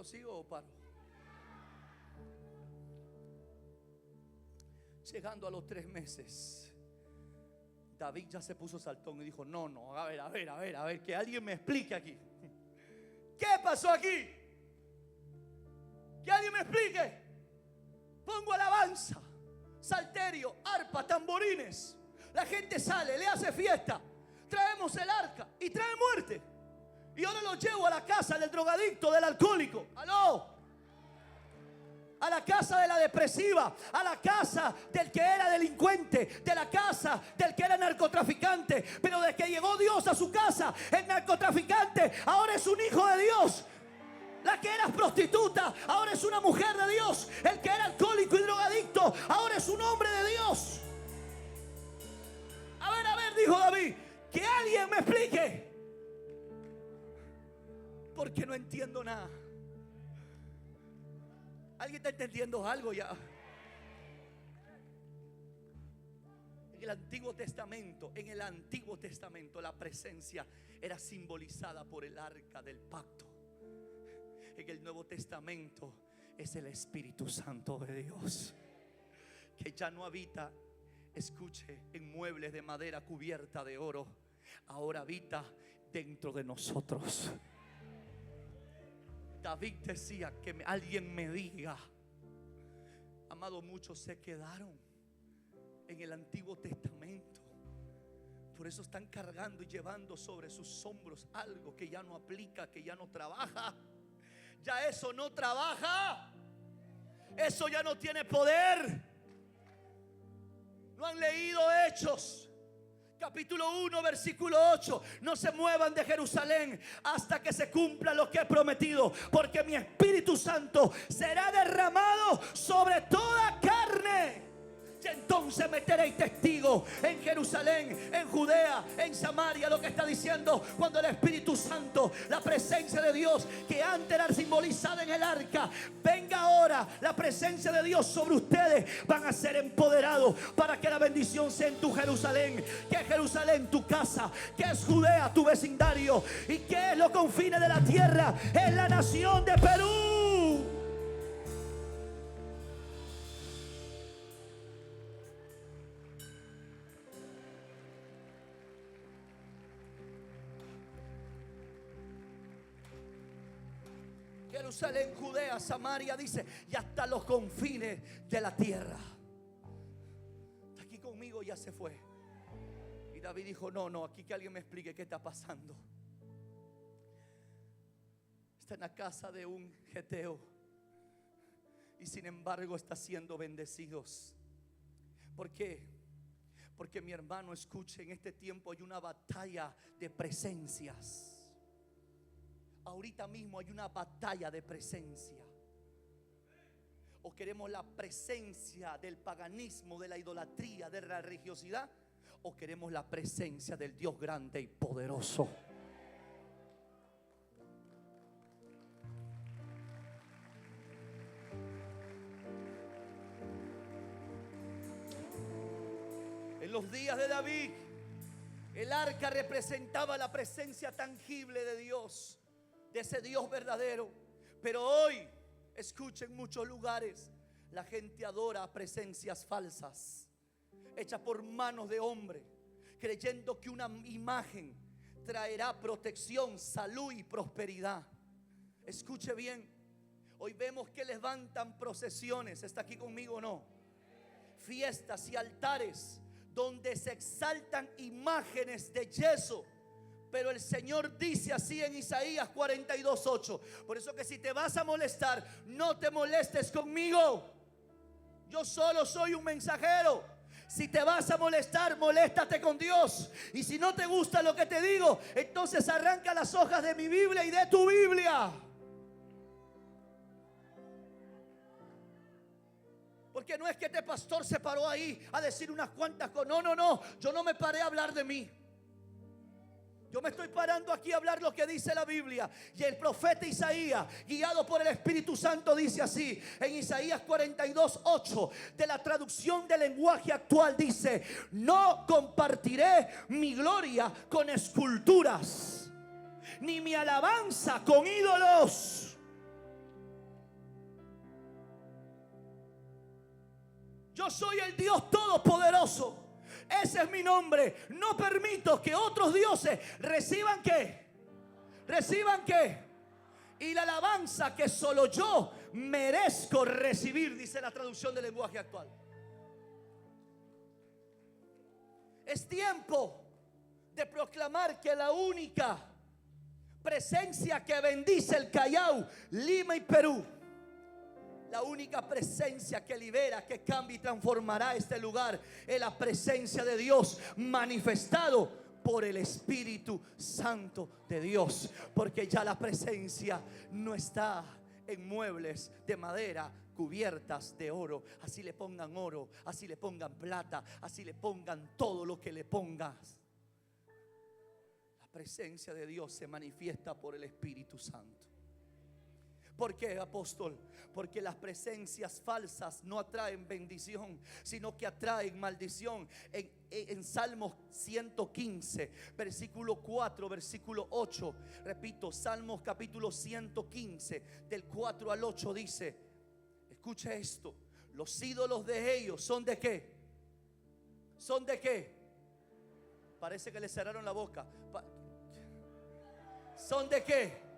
¿Sigo o paro? Llegando a los 3 meses, David ya se puso saltón y dijo, no, a ver, que alguien me explique aquí. ¿Qué pasó aquí? Que alguien me explique. Pongo alabanza, salterio, arpa, tamborines. La gente sale, le hace fiesta. Traemos el arca y trae muerte. Y ahora lo llevo a la casa del drogadicto, del alcohólico. ¡Aló! A la casa de la depresiva, a la casa del que era delincuente, de la casa del que era narcotraficante. Pero desde que llegó Dios a su casa, el narcotraficante ahora es un hijo de Dios. La que era prostituta ahora es una mujer de Dios. El que era alcohólico y drogadicto ahora es un hombre de Dios. A ver, dijo David, que alguien me explique, porque no entiendo nada. ¿Alguien está entendiendo algo ya? En el Antiguo Testamento la presencia era simbolizada por el arca del pacto. En el Nuevo Testamento es el Espíritu Santo de Dios, que ya no habita, escuche, en muebles de madera cubierta de oro. Ahora habita dentro de nosotros. David decía, que alguien me diga. Amado, muchos se quedaron en el Antiguo Testamento. Por eso están cargando y llevando sobre sus hombros algo que ya no aplica, que ya no trabaja. Ya eso no trabaja. Eso ya no tiene poder. No han leído Hechos capítulo 1 versículo 8. No se muevan de Jerusalén hasta que se cumpla lo que he prometido, porque mi Espíritu Santo será derramado sobre toda carne. Y entonces meteréis testigos en Jerusalén, en Judea, en Samaria. Lo que está diciendo, cuando el Espíritu Santo, la presencia de Dios que antes era simbolizada en el arca, venga ahora la presencia de Dios sobre ustedes, van a ser empoderados para que la bendición sea en tu Jerusalén. Que es Jerusalén tu casa, que es Judea tu vecindario, y que es los confines de la tierra, es la nación de Perú. Jerusalén, Judea, Samaria, dice, y hasta los confines de la tierra. Está aquí conmigo, ya se fue. Y David dijo, no, aquí que alguien me explique qué está pasando. Está en la casa de un geteo y sin embargo está siendo bendecidos. ¿Por qué? Porque, mi hermano, escuche, en este tiempo hay una batalla de presencias. Ahorita mismo hay una batalla de presencia. O queremos la presencia del paganismo, de la idolatría, de la religiosidad, o queremos la presencia del Dios grande y poderoso. En los días de David, el arca representaba la presencia tangible de Dios, de ese Dios verdadero. Pero hoy, escuchen, en muchos lugares la gente adora presencias falsas, hechas por manos de hombre, creyendo que una imagen traerá protección, salud y prosperidad. Escuche bien, hoy vemos que levantan procesiones, ¿está aquí conmigo o no? Fiestas y altares donde se exaltan imágenes de yeso Pero el Señor dice así en Isaías 42:8. Por eso que si te vas a molestar, no te molestes conmigo. Yo solo soy un mensajero. Si te vas a molestar, moléstate con Dios. Y si no te gusta lo que te digo, entonces arranca las hojas de mi Biblia y de tu Biblia. Porque no es que este pastor se paró ahí a decir unas cuantas cosas. No. Yo no me paré a hablar de mí. Yo me estoy parando aquí a hablar lo que dice la Biblia. Y el profeta Isaías, guiado por el Espíritu Santo, dice así en Isaías 42:8, de la traducción del lenguaje actual, dice: no compartiré mi gloria con esculturas, ni mi alabanza con ídolos. Yo soy el Dios Todopoderoso. Ese es mi nombre. No permito que otros dioses reciban ¿qué? Reciban ¿qué? Y la alabanza que solo yo merezco recibir, dice la traducción del lenguaje actual. Es tiempo de proclamar que la única presencia que bendice el Callao, Lima y Perú, la única presencia que libera, que cambia y transformará este lugar, es la presencia de Dios manifestado por el Espíritu Santo de Dios. Porque ya la presencia no está en muebles de madera cubiertas de oro. Así le pongan oro, así le pongan plata, así le pongan todo lo que le pongas. La presencia de Dios se manifiesta por el Espíritu Santo. ¿Por qué, apóstol? Porque las presencias falsas no atraen bendición, sino que atraen maldición. En Salmos 115, versículo 4, versículo 8. Repito, Salmos capítulo 115, del 4 al 8 dice, escucha esto: los ídolos de ellos son ¿de qué? ¿Son de qué? Parece que le cerraron la boca. ¿Son de qué?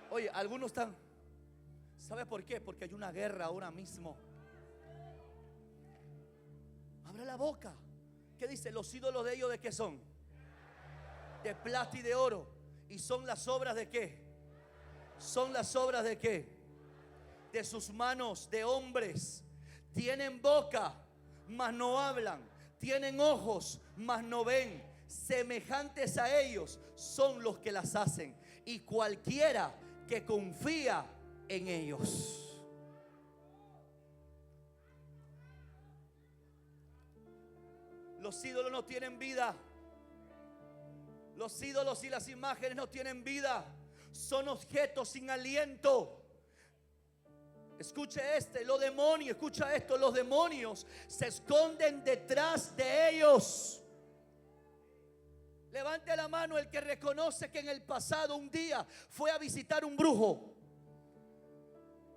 Oye, algunos están. ¿Sabe por qué? Porque hay una guerra ahora mismo. Abre la boca. ¿Qué dice? Los ídolos de ellos, ¿de qué son? De plata y de oro. ¿Y son las obras de qué? ¿Son las obras de qué? De sus manos, de hombres. Tienen boca, mas no hablan. Tienen ojos, mas no ven. Semejantes a ellos son los que las hacen. Y cualquiera que confía en ellos. Los ídolos no tienen vida. Los ídolos y las imágenes no tienen vida. Son objetos sin aliento. Escuche los demonios, escucha esto: los demonios se esconden detrás de ellos. Levante la mano el que reconoce que en el pasado un día fue a visitar un brujo.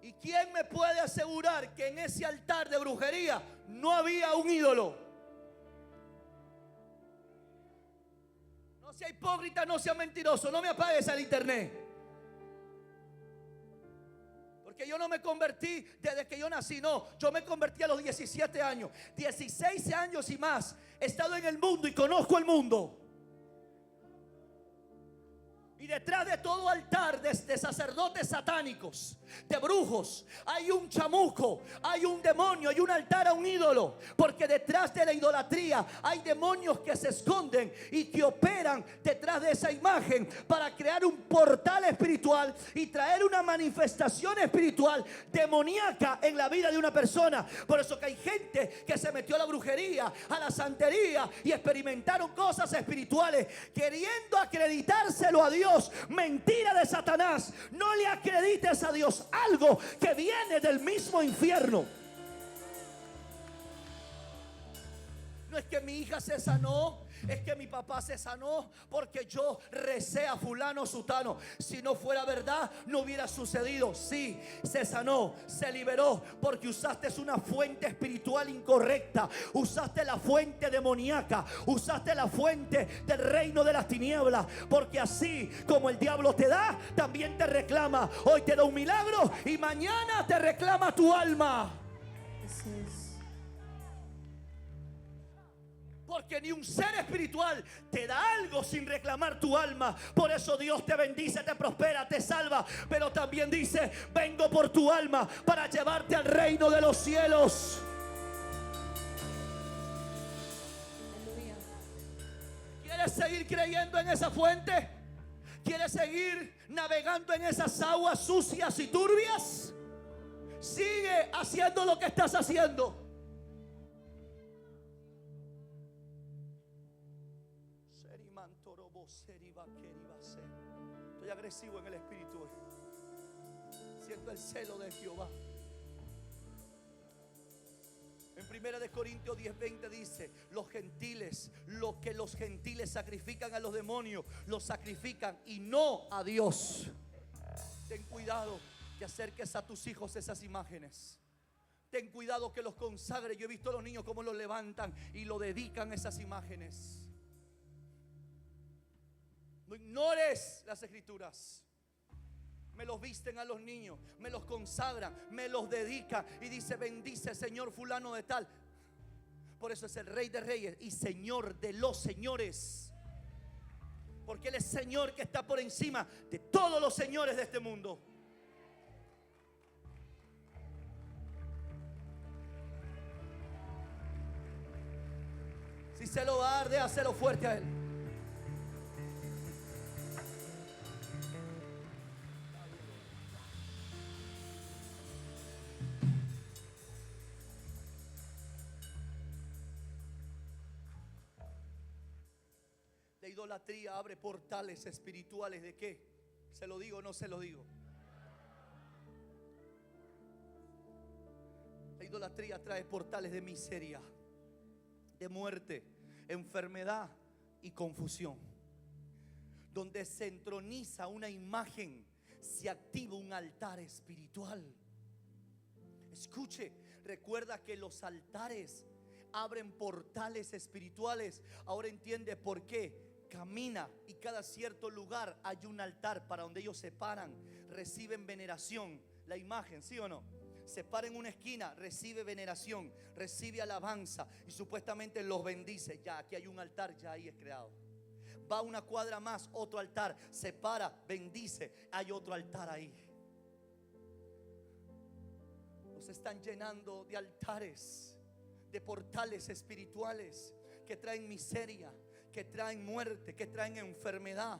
¿Y quién me puede asegurar que en ese altar de brujería no había un ídolo? No sea hipócrita, no sea mentiroso, no me apagues el internet. Porque yo no me convertí desde que yo nací, no. Yo me convertí a los 17 años. 16 años y más he estado en el mundo y conozco el mundo. Y detrás de todo altar de sacerdotes satánicos, de brujos, hay un chamuco, hay un demonio, hay un altar a un ídolo. Porque detrás de la idolatría hay demonios que se esconden y que operan detrás de esa imagen para crear un portal espiritual y traer una manifestación espiritual demoníaca en la vida de una persona. Por eso que hay gente que se metió a la brujería, a la santería, y experimentaron cosas espirituales queriendo acreditárselo a Dios. Mentira de Satanás. No le acredites a Dios algo que viene del mismo infierno. No es que mi hija se sanó, es que mi papá se sanó porque yo recé a fulano sutano. Si no fuera verdad, no hubiera sucedido. Sí, se sanó, se liberó porque usaste una fuente espiritual incorrecta. Usaste la fuente demoníaca, usaste la fuente del reino de las tinieblas. Porque así como el diablo te da, también te reclama. Hoy te da un milagro y mañana te reclama tu alma. Porque ni un ser espiritual te da algo sin reclamar tu alma. Por eso Dios te bendice, te prospera, te salva. Pero también dice: vengo por tu alma para llevarte al reino de los cielos. ¿Quieres seguir creyendo en esa fuente? ¿Quieres seguir navegando en esas aguas sucias y turbias? Sigue haciendo lo que estás haciendo. Estoy agresivo en el espíritu hoy. Siento el celo de Jehová. En 1 Corintios 10:20 dice: los gentiles, lo que los gentiles sacrifican a los demonios, lo sacrifican y no a Dios. Ten cuidado que acerques a tus hijos esas imágenes. Ten cuidado que los consagres. Yo he visto a los niños cómo los levantan y lo dedican a esas imágenes. No ignores las escrituras. Me los visten a los niños, me los consagran, me los dedican y dice: bendice Señor fulano de tal. Por eso es el Rey de Reyes y Señor de los señores. Porque Él es Señor que está por encima de todos los señores de este mundo. Si se lo va a dar, déjaselo fuerte a Él. La idolatría abre portales espirituales. ¿De qué? ¿Se lo digo o no se lo digo? La idolatría trae portales de miseria, de muerte, enfermedad y confusión. Donde se entroniza una imagen, se activa un altar espiritual. Escuche, recuerda que los altares abren portales espirituales. Ahora entiende por qué. Camina y cada cierto lugar hay un altar para donde ellos se paran, reciben veneración. La imagen, ¿sí o no? Se para en una esquina, recibe veneración, recibe alabanza y supuestamente los bendice. Ya aquí hay un altar, ya ahí es creado. Va una cuadra más, otro altar, se para, bendice, hay otro altar ahí. Nos están llenando de altares, de portales espirituales que traen miseria, que traen muerte, que traen enfermedad.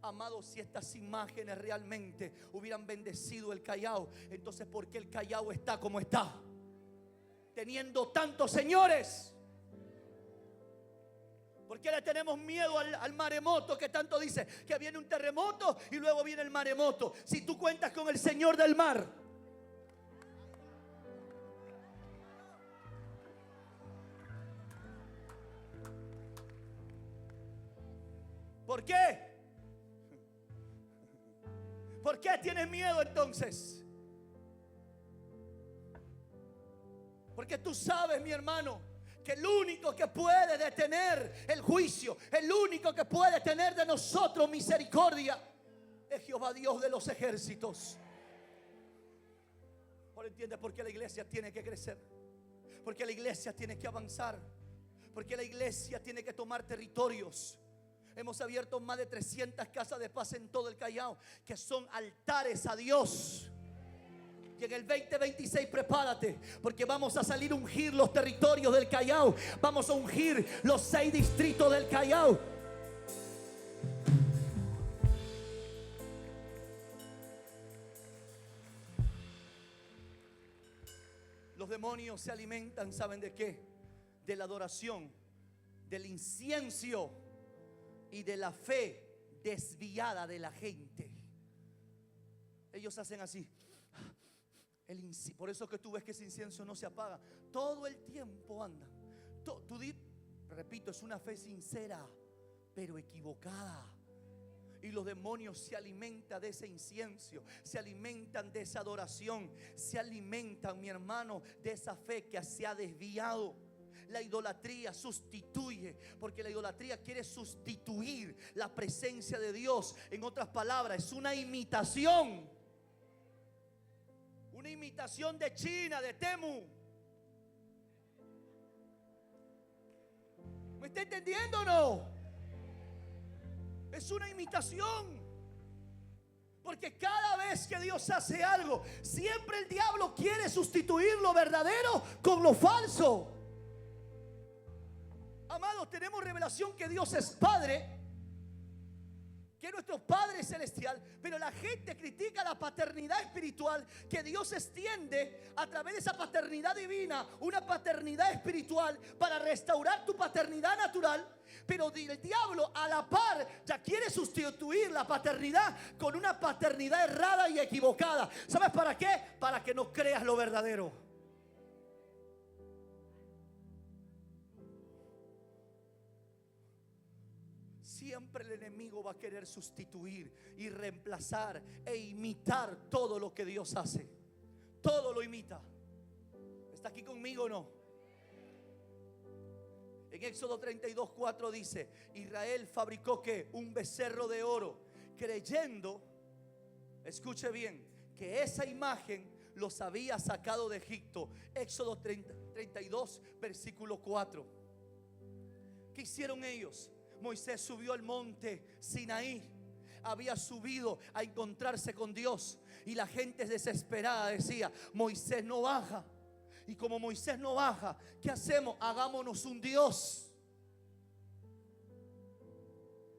Amados, si estas imágenes realmente hubieran bendecido el Callao, entonces ¿por qué el Callao está como está? Teniendo tantos señores. ¿Por qué le tenemos miedo al maremoto que tanto dice? Que viene un terremoto y luego viene el maremoto. Si tú cuentas con el Señor del mar. ¿Por qué? ¿Por qué tienes miedo entonces? Porque tú sabes, mi hermano, que el único que puede detener el juicio, el único que puede tener de nosotros misericordia, es Jehová Dios de los ejércitos. Ahora entiendes por qué la iglesia tiene que crecer, porque la iglesia tiene que avanzar, porque la iglesia tiene que tomar territorios. Hemos abierto más de 300 casas de paz en todo el Callao, que son altares a Dios. Y en el 2026 prepárate, porque vamos a salir a ungir los territorios del Callao. Vamos a ungir los 6 distritos del Callao. Los demonios se alimentan, ¿saben de qué? De la adoración, del incienso y de la fe desviada de la gente. Ellos hacen así. Por eso que tú ves que ese incienso no se apaga. Todo el tiempo anda. Repito, es una fe sincera, pero equivocada. Y los demonios se alimentan de ese incienso, se alimentan de esa adoración, se alimentan, mi hermano, de esa fe que se ha desviado. La idolatría sustituye, porque la idolatría quiere sustituir la presencia de Dios. En otras palabras, es una imitación. Una imitación de China, de Temu. está entendiendo o no? Es una imitación. Porque cada vez que Dios hace algo, siempre el diablo quiere sustituir lo verdadero con lo falso. Amados, tenemos revelación que Dios es Padre, que es nuestro Padre celestial, pero la gente critica la paternidad espiritual que Dios extiende a través de esa paternidad divina, una paternidad espiritual para restaurar tu paternidad natural. Pero el diablo a la par ya quiere sustituir la paternidad con una paternidad errada y equivocada. ¿Sabes para qué? Para que no creas lo verdadero. Siempre el enemigo va a querer sustituir y reemplazar e imitar todo lo que Dios hace. Todo lo imita. ¿Está aquí conmigo o no? En Éxodo 32:4 dice: Israel fabricó ¿qué? Un becerro de oro, creyendo, escuche bien, que esa imagen los había sacado de Egipto. Éxodo 32 versículo 4. ¿Qué hicieron ellos? Moisés subió al monte Sinaí. Había subido a encontrarse con Dios, y la gente desesperada decía: Moisés no baja. Y como Moisés no baja, ¿qué hacemos? Hagámonos un Dios.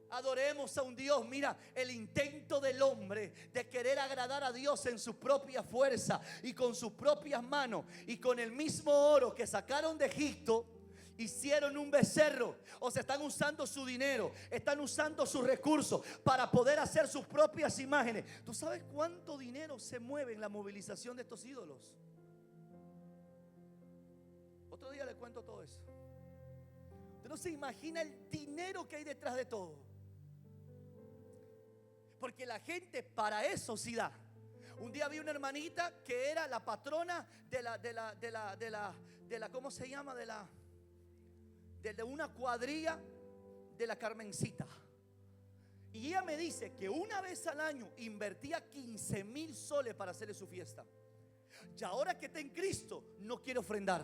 Adoremos a un Dios. Mira, el intento del hombre de querer agradar a Dios en su propia fuerza y con sus propias manos y con el mismo oro que sacaron de Egipto, hicieron un becerro. O sea, están usando su dinero, están usando sus recursos para poder hacer sus propias imágenes. ¿Tú sabes cuánto dinero se mueve en la movilización de estos ídolos? Otro día le cuento todo eso. Usted no se imagina el dinero que hay detrás de todo. Porque la gente para eso sí da. Un día vi una hermanita que era la patrona de la ¿cómo se llama? De una cuadrilla de la Carmencita. Y ella me dice que una vez al año invertía 15,000 soles para hacerle su fiesta. Y ahora que está en Cristo, no quiere ofrendar.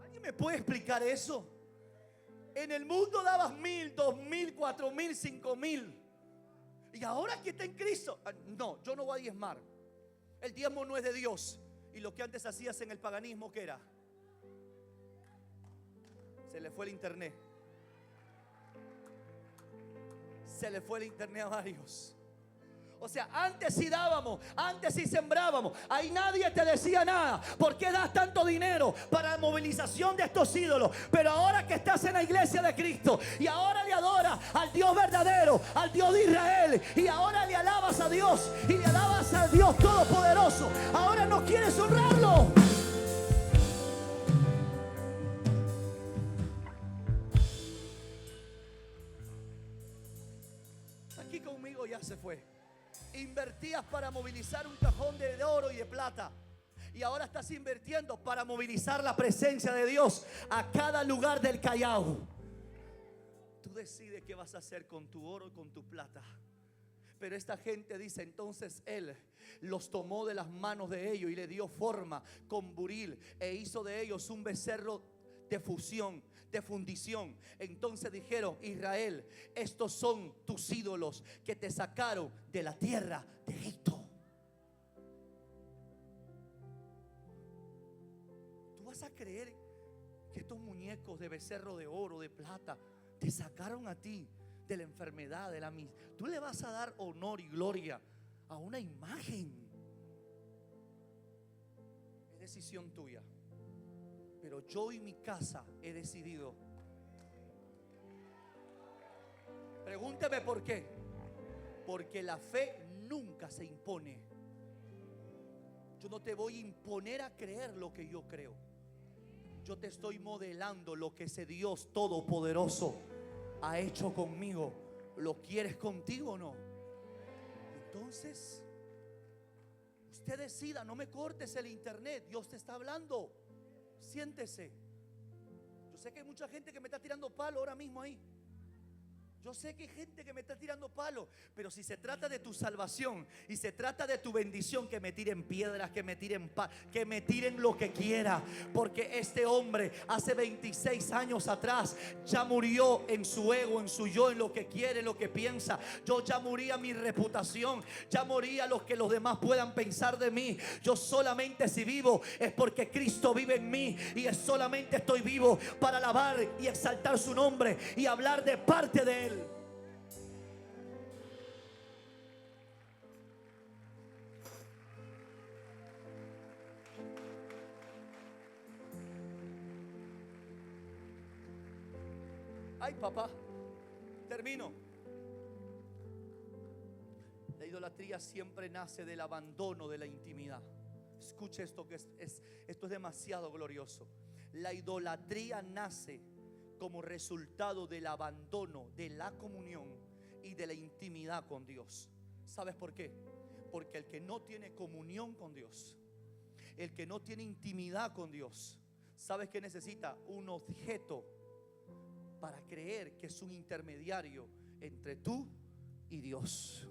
¿Alguien me puede explicar eso? En el mundo dabas 1,000, 2,000, 4,000, 5,000. Y ahora que está en Cristo, no, yo no voy a diezmar. El diezmo no es de Dios. Y lo que antes hacías en el paganismo, ¿qué era? Se le fue el internet. Se le fue el internet a varios. O sea, antes sí dábamos, antes sí sembrábamos. Ahí nadie te decía nada. ¿Por qué das tanto dinero para la movilización de estos ídolos? Pero ahora que estás en la iglesia de Cristo y ahora le adoras al Dios verdadero, al Dios de Israel, y ahora le alabas a Dios y le alabas al Dios todopoderoso, ahora no quieres honrarlo. Aquí conmigo ya se fue. Invertías para movilizar un cajón de oro y de plata, y ahora estás invirtiendo para movilizar la presencia de Dios a cada lugar del Callao. Tú decides qué vas a hacer con tu oro y con tu plata. Pero esta gente dice: entonces él los tomó de las manos de ellos y le dio forma con buril e hizo de ellos un becerro de fusión, de fundición. Entonces dijeron: Israel, estos son tus ídolos que te sacaron de la tierra de Egipto. ¿Tú vas a creer que estos muñecos de becerro de oro, de plata, te sacaron a ti de la enfermedad, de la miseria? Tú le vas a dar honor y gloria a una imagen. Es decisión tuya. Pero yo y mi casa he decidido. Pregúnteme por qué. Porque la fe nunca se impone. Yo no te voy a imponer a creer lo que yo creo. Yo te estoy modelando lo que ese Dios todopoderoso ha hecho conmigo. ¿Lo quieres contigo o no? Entonces, usted decida. No me cortes el internet. Dios te está hablando. Siéntese. Yo sé que hay mucha gente que me está tirando palo ahora mismo ahí. Yo sé que hay gente que me está tirando palos, pero si se trata de tu salvación y se trata de tu bendición, que me tiren piedras, que me tiren que me tiren lo que quiera, porque este hombre hace 26 años atrás ya murió en su ego, en su yo, en lo que quiere, en lo que piensa. Yo ya morí a mi reputación, ya morí a lo que los demás puedan pensar de mí. Yo solamente, si vivo, es porque Cristo vive en mí, y es solamente estoy vivo para alabar y exaltar su nombre y hablar de parte de Él. Ay, papá, termino. La idolatría siempre nace del abandono de la intimidad. Escuche esto, que esto es demasiado glorioso. La idolatría nace como resultado del abandono de la comunión y de la intimidad con Dios. ¿Sabes por qué? Porque el que no tiene comunión con Dios, el que no tiene intimidad con Dios, ¿sabes qué necesita? Un objeto para creer que es un intermediario entre tú y Dios.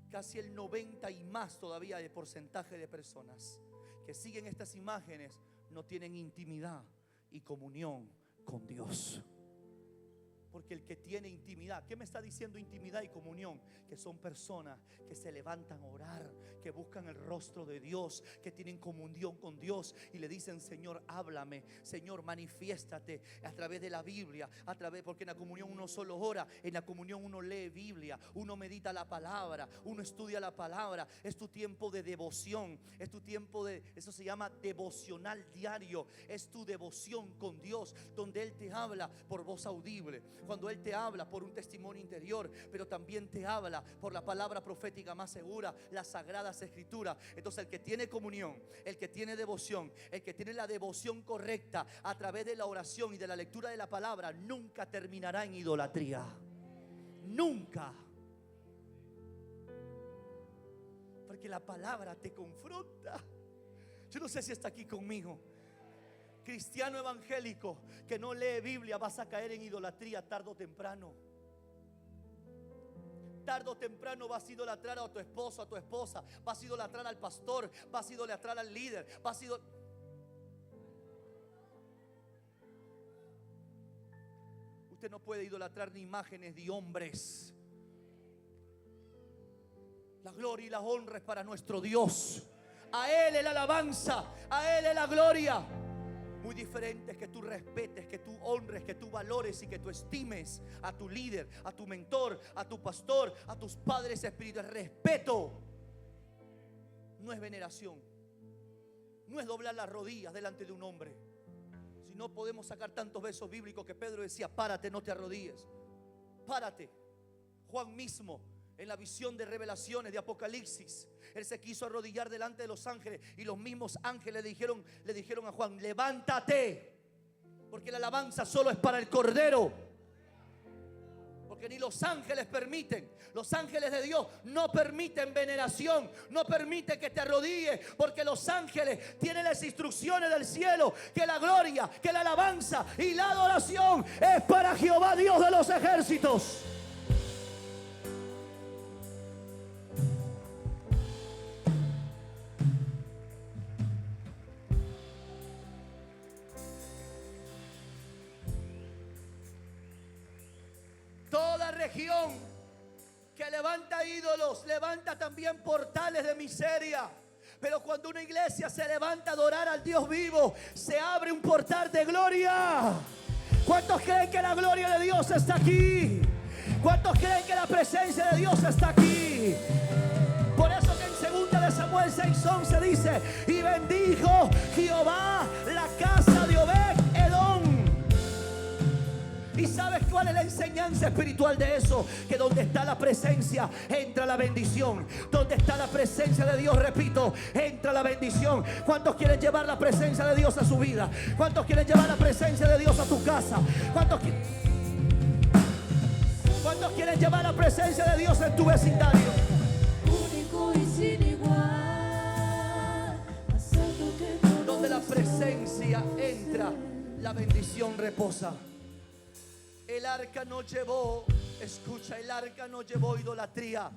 Casi el 90 y más todavía de porcentaje de personas que siguen estas imágenes no tienen intimidad y comunión con Dios. Porque el que tiene intimidad, ¿qué me está diciendo intimidad y comunión? Que son personas que se levantan a orar, que buscan el rostro de Dios, que tienen comunión con Dios y le dicen: Señor, háblame, Señor, manifiéstate a través de la Biblia, porque en la comunión uno solo ora, en la comunión uno lee Biblia, uno medita la palabra, uno estudia la palabra. Es tu tiempo de devoción, es tu tiempo de, eso se llama devocional diario, es tu devoción con Dios, donde Él te habla por voz audible, cuando Él te habla por un testimonio interior, pero también te habla por la palabra profética más segura, las sagradas escrituras. Entonces el que tiene comunión, el que tiene devoción, el que tiene la devoción correcta a través de la oración y de la lectura de la palabra, nunca terminará en idolatría. Nunca. Porque la palabra te confronta. Yo no sé si está aquí conmigo. Cristiano evangélico que no lee Biblia, vas a caer en idolatría tarde o temprano. Tarde o temprano vas a idolatrar a tu esposo, a tu esposa, vas a idolatrar al pastor, vas a idolatrar al líder, Usted no puede idolatrar ni imágenes de hombres. La gloria y la honra es para nuestro Dios. A Él es la alabanza, a Él es la gloria. Muy diferente es que tú respetes, que tú honres, que tú valores y que tú estimes a tu líder, a tu mentor, a tu pastor, a tus padres espirituales. Respeto no es veneración, no es doblar las rodillas delante de un hombre. Si no, podemos sacar tantos versos bíblicos que Pedro decía: párate, no te arrodilles, párate. Juan mismo, en la visión de revelaciones de Apocalipsis, él se quiso arrodillar delante de los ángeles, y los mismos ángeles le dijeron a Juan: levántate, porque la alabanza solo es para el Cordero. Porque ni los ángeles permiten, los ángeles de Dios no permiten veneración, no permiten que te arrodilles, porque los ángeles tienen las instrucciones del cielo, que la gloria, que la alabanza y la adoración es para Jehová, Dios de los ejércitos. Toda región que levanta ídolos levanta también portales de miseria. Pero cuando una iglesia se levanta a adorar al Dios vivo, se abre un portal de gloria. ¿Cuántos creen que la gloria de Dios está aquí? ¿Cuántos creen que la presencia de Dios está aquí? Por eso que en 2 de Samuel 6:11 dice: y bendijo Jehová la casa de Obed-Edom. ¿Y sabes cuál es la enseñanza espiritual de eso? Que donde está la presencia, entra la bendición. Donde está la presencia de Dios, repito, entra la bendición. ¿Cuántos quieren llevar la presencia de Dios a su vida? ¿Cuántos quieren llevar la presencia de Dios a tu casa? ¿Cuántos quieren llevar la presencia de Dios en tu vecindario? Único y sin igual, donde la presencia entra, la bendición reposa. El arca no llevó, escucha, el arca no llevó idolatría.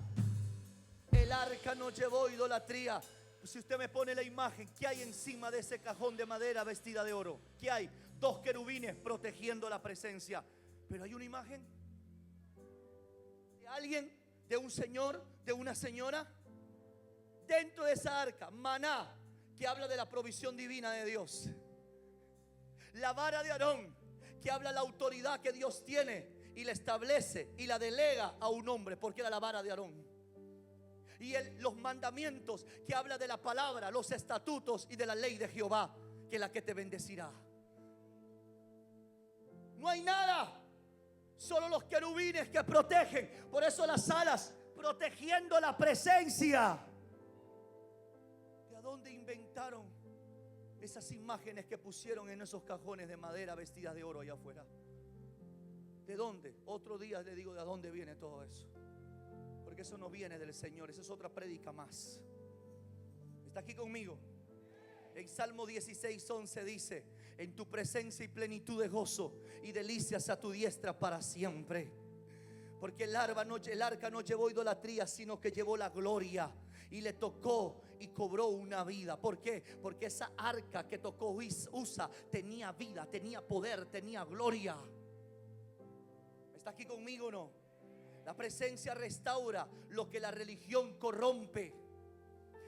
El arca no llevó idolatría. Si usted me pone la imagen, ¿qué hay encima de ese cajón de madera vestida de oro? ¿Qué hay? 2 querubines protegiendo la presencia. Pero hay una imagen de alguien, de un señor, de una señora. Dentro de esa arca, maná, que habla de la provisión divina de Dios. La vara de Aarón, que habla de la autoridad que Dios tiene y la establece y la delega a un hombre, porque era la vara de Aarón. Y los mandamientos, que habla de la palabra, los estatutos y de la ley de Jehová, que es la que te bendecirá. No hay nada, solo los querubines que protegen. Por eso las alas, protegiendo la presencia. ¿De dónde inventaron esas imágenes que pusieron en esos cajones de madera vestidas de oro allá afuera? ¿De dónde? Otro día le digo de dónde viene todo eso. Porque eso no viene del Señor, eso es otra prédica más. ¿Está aquí conmigo? En Salmo 16:11 dice: en tu presencia y plenitud de gozo, y delicias a tu diestra para siempre. Porque el arca no llevó idolatría, sino que llevó la gloria. Y le tocó y cobró una vida. ¿Por qué? Porque esa arca que tocó Usa tenía vida, tenía poder, tenía gloria. ¿Está aquí conmigo o no? La presencia restaura lo que la religión corrompe.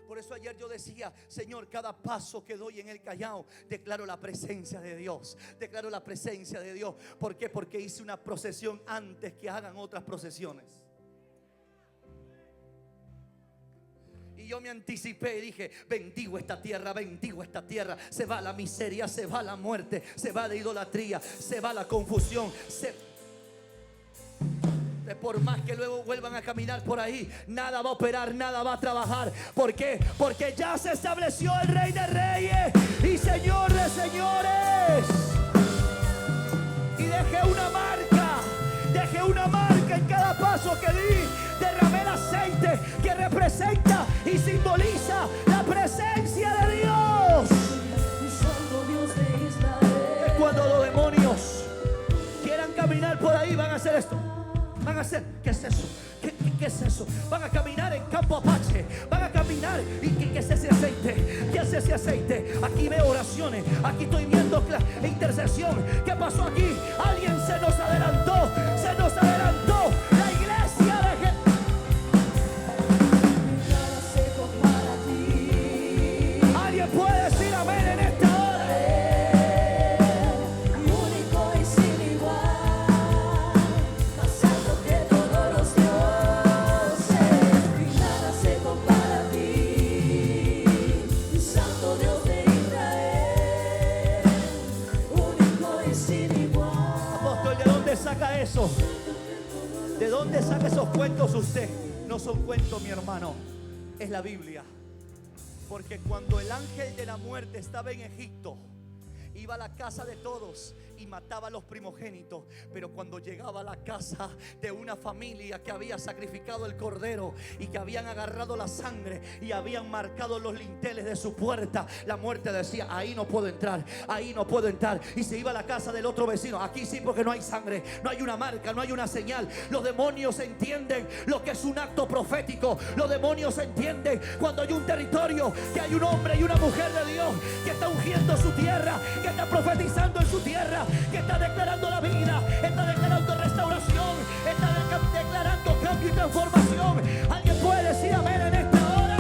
Por eso ayer yo decía: Señor, cada paso que doy en el Callao, declaro la presencia de Dios. Declaro la presencia de Dios. ¿Por qué? Porque hice una procesión antes que hagan otras procesiones. Y yo me anticipé y dije: bendigo esta tierra, bendigo esta tierra. Se va la miseria, se va la muerte, se va la idolatría, se va la confusión. Por más que luego vuelvan a caminar por ahí, nada va a operar, nada va a trabajar. ¿Por qué? Porque ya se estableció el Rey de Reyes y Señor de Señores. Y dejé una marca en cada paso que di. Derramé el aceite que representa y simboliza la presencia de Dios. Es cuando los demonios quieran caminar por ahí, van a hacer esto. Van a hacer, ¿qué es eso? ¿Qué es eso? Van a caminar en campo Apache. Van a caminar y ¿qué es ese aceite? ¿Qué es ese aceite? Aquí veo oraciones, aquí estoy viendo intercesión. ¿Qué pasó aquí? Alguien se nos adelantó. Se nos adelantó. La iglesia de Jesús. ¿Alguien puede decir amén en esta hora? Saca eso. ¿De dónde saca esos cuentos usted? No son cuentos, mi hermano, es la Biblia. Porque cuando el ángel de la muerte estaba en Egipto, iba a la casa de todos y mataba a los primogénitos. Pero cuando llegaba a la casa de una familia que había sacrificado el cordero y que habían agarrado la sangre y habían marcado los linteles de su puerta, la muerte decía: ahí no puedo entrar, ahí no puedo entrar. Y se iba a la casa del otro vecino: aquí sí, porque no hay sangre, no hay una marca, no hay una señal. Los demonios entienden lo que es un acto profético. Los demonios entienden cuando hay un territorio, que hay un hombre y una mujer de Dios que está ungiendo su tierra, que está profetizando en su tierra, que está declarando la vida, está declarando restauración, está declarando cambio y transformación. ¿Alguien puede decir amén en esta hora?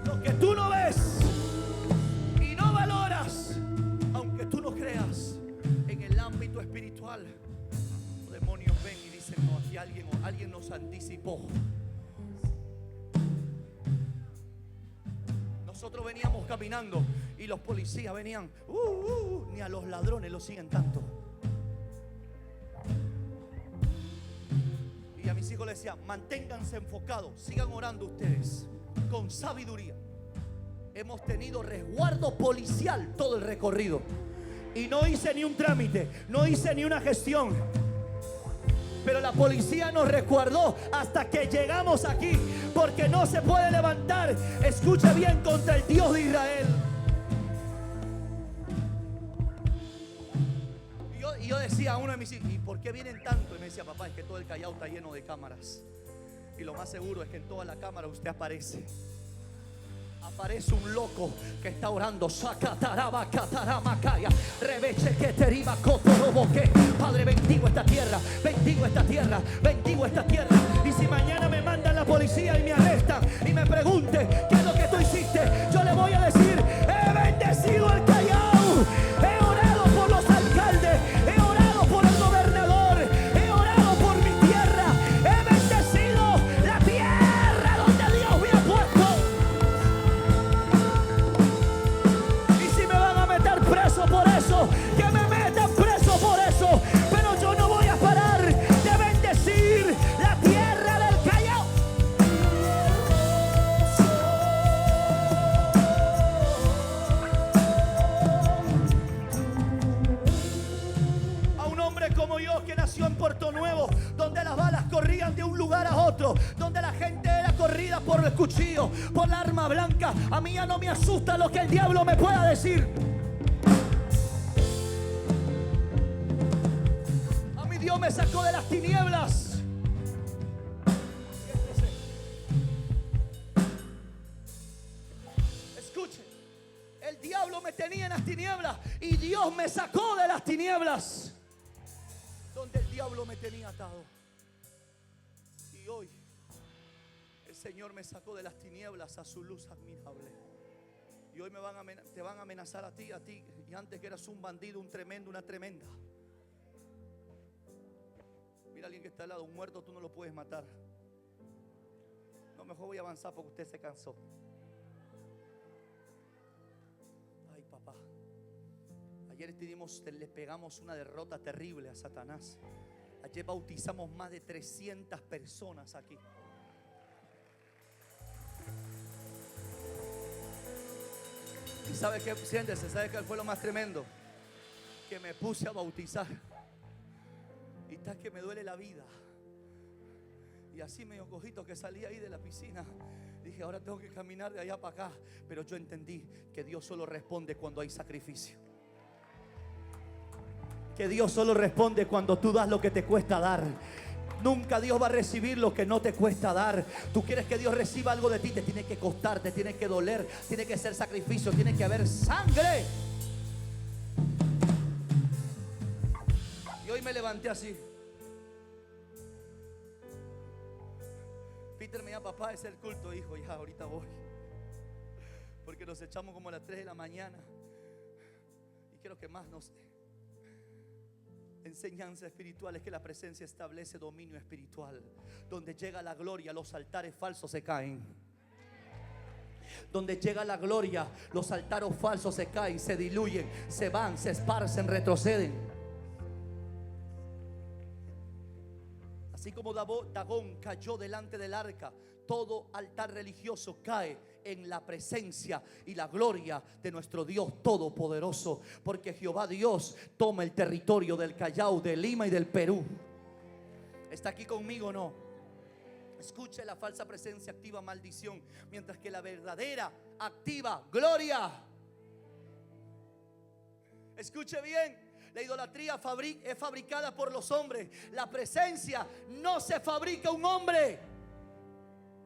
Lo que tú no ves y no valoras, aunque tú no creas, en el ámbito espiritual, los demonios ven y dicen: no, aquí alguien nos anticipó. Nosotros veníamos caminando y los policías venían, ni a los ladrones los siguen tanto. Y a mis hijos les decía: manténganse enfocados, sigan orando ustedes con sabiduría. Hemos tenido resguardo policial todo el recorrido y no hice ni un trámite, no hice ni una gestión. Pero la policía nos resguardó hasta que llegamos aquí, porque no se puede levantar, escuche bien, contra el Dios de Israel. decía a uno de mis hijos: ¿y por qué vienen tanto? Y me decía: papá, es que todo el Callao está lleno de cámaras. Y lo más seguro es que en toda la cámara usted aparece. Aparece un loco que está orando. Padre, bendigo esta tierra, bendigo esta tierra, bendigo esta tierra. Y si mañana me mandan la policía y me arrestan y me pregunten qué es lo que tú hiciste, yo le voy a decir: he bendecido el Callao, he orado por los alcaldes, he orado por el gobernador, he orado por mi tierra, he bendecido la tierra donde Dios me ha puesto. Y si me van a meter preso por eso, que me metan preso por eso, pero yo no voy a parar de bendecir la tierra del Callao. A un hombre como yo que nació en Puerto Nuevo, donde las balas corrían de un lugar a otro, donde la gente era corrida por el cuchillo, por la arma blanca, a mí ya no me asusta lo que el diablo me pueda decir. A mí Dios me sacó de las tinieblas. Escuche, el diablo me tenía en las tinieblas y Dios me sacó de las tinieblas donde el diablo me tenía atado. Y hoy el Señor me sacó de las tinieblas a su luz admirable. Y hoy te van a amenazar a ti. Y antes que eras un bandido, un tremendo, una tremenda. Mira a alguien que está al lado: un muerto tú no lo puedes matar. No, mejor voy a avanzar porque usted se cansó. Ay, papá. Ayer le pegamos una derrota terrible a Satanás. Ayer bautizamos más de 300 personas aquí. ¿Y sabe qué? Siéntese, ¿sabe qué fue lo más tremendo? Que me puse a bautizar y está que me duele la vida. Y así medio cojito que salí ahí de la piscina, dije: ahora tengo que caminar de allá para acá. Pero yo entendí que Dios solo responde cuando hay sacrificio. Que Dios solo responde cuando tú das lo que te cuesta dar. Nunca Dios va a recibir lo que no te cuesta dar. Tú quieres que Dios reciba algo de ti, te tiene que costar, te tiene que doler, tiene que ser sacrificio, tiene que haber sangre. Y hoy me levanté así. Peter me llama: papá, es el culto, hijo. Ya, ahorita voy. Porque nos echamos como a las 3 de la mañana. Y quiero que más nos... Enseñanza espiritual es que la presencia establece dominio espiritual. Donde llega la gloria, los altares falsos se caen. Donde llega la gloria, los altares falsos se caen, se diluyen, se van, se esparcen, retroceden. Así como Dagón cayó delante del arca, todo altar religioso cae en la presencia y la gloria de nuestro Dios todopoderoso. Porque Jehová Dios toma el territorio del Callao, de Lima y del Perú. ¿Está aquí conmigo o no? Escuche, la falsa presencia activa maldición, mientras que la verdadera activa gloria. Escuche bien, la idolatría es fabricada por los hombres. La presencia no se fabrica un hombre.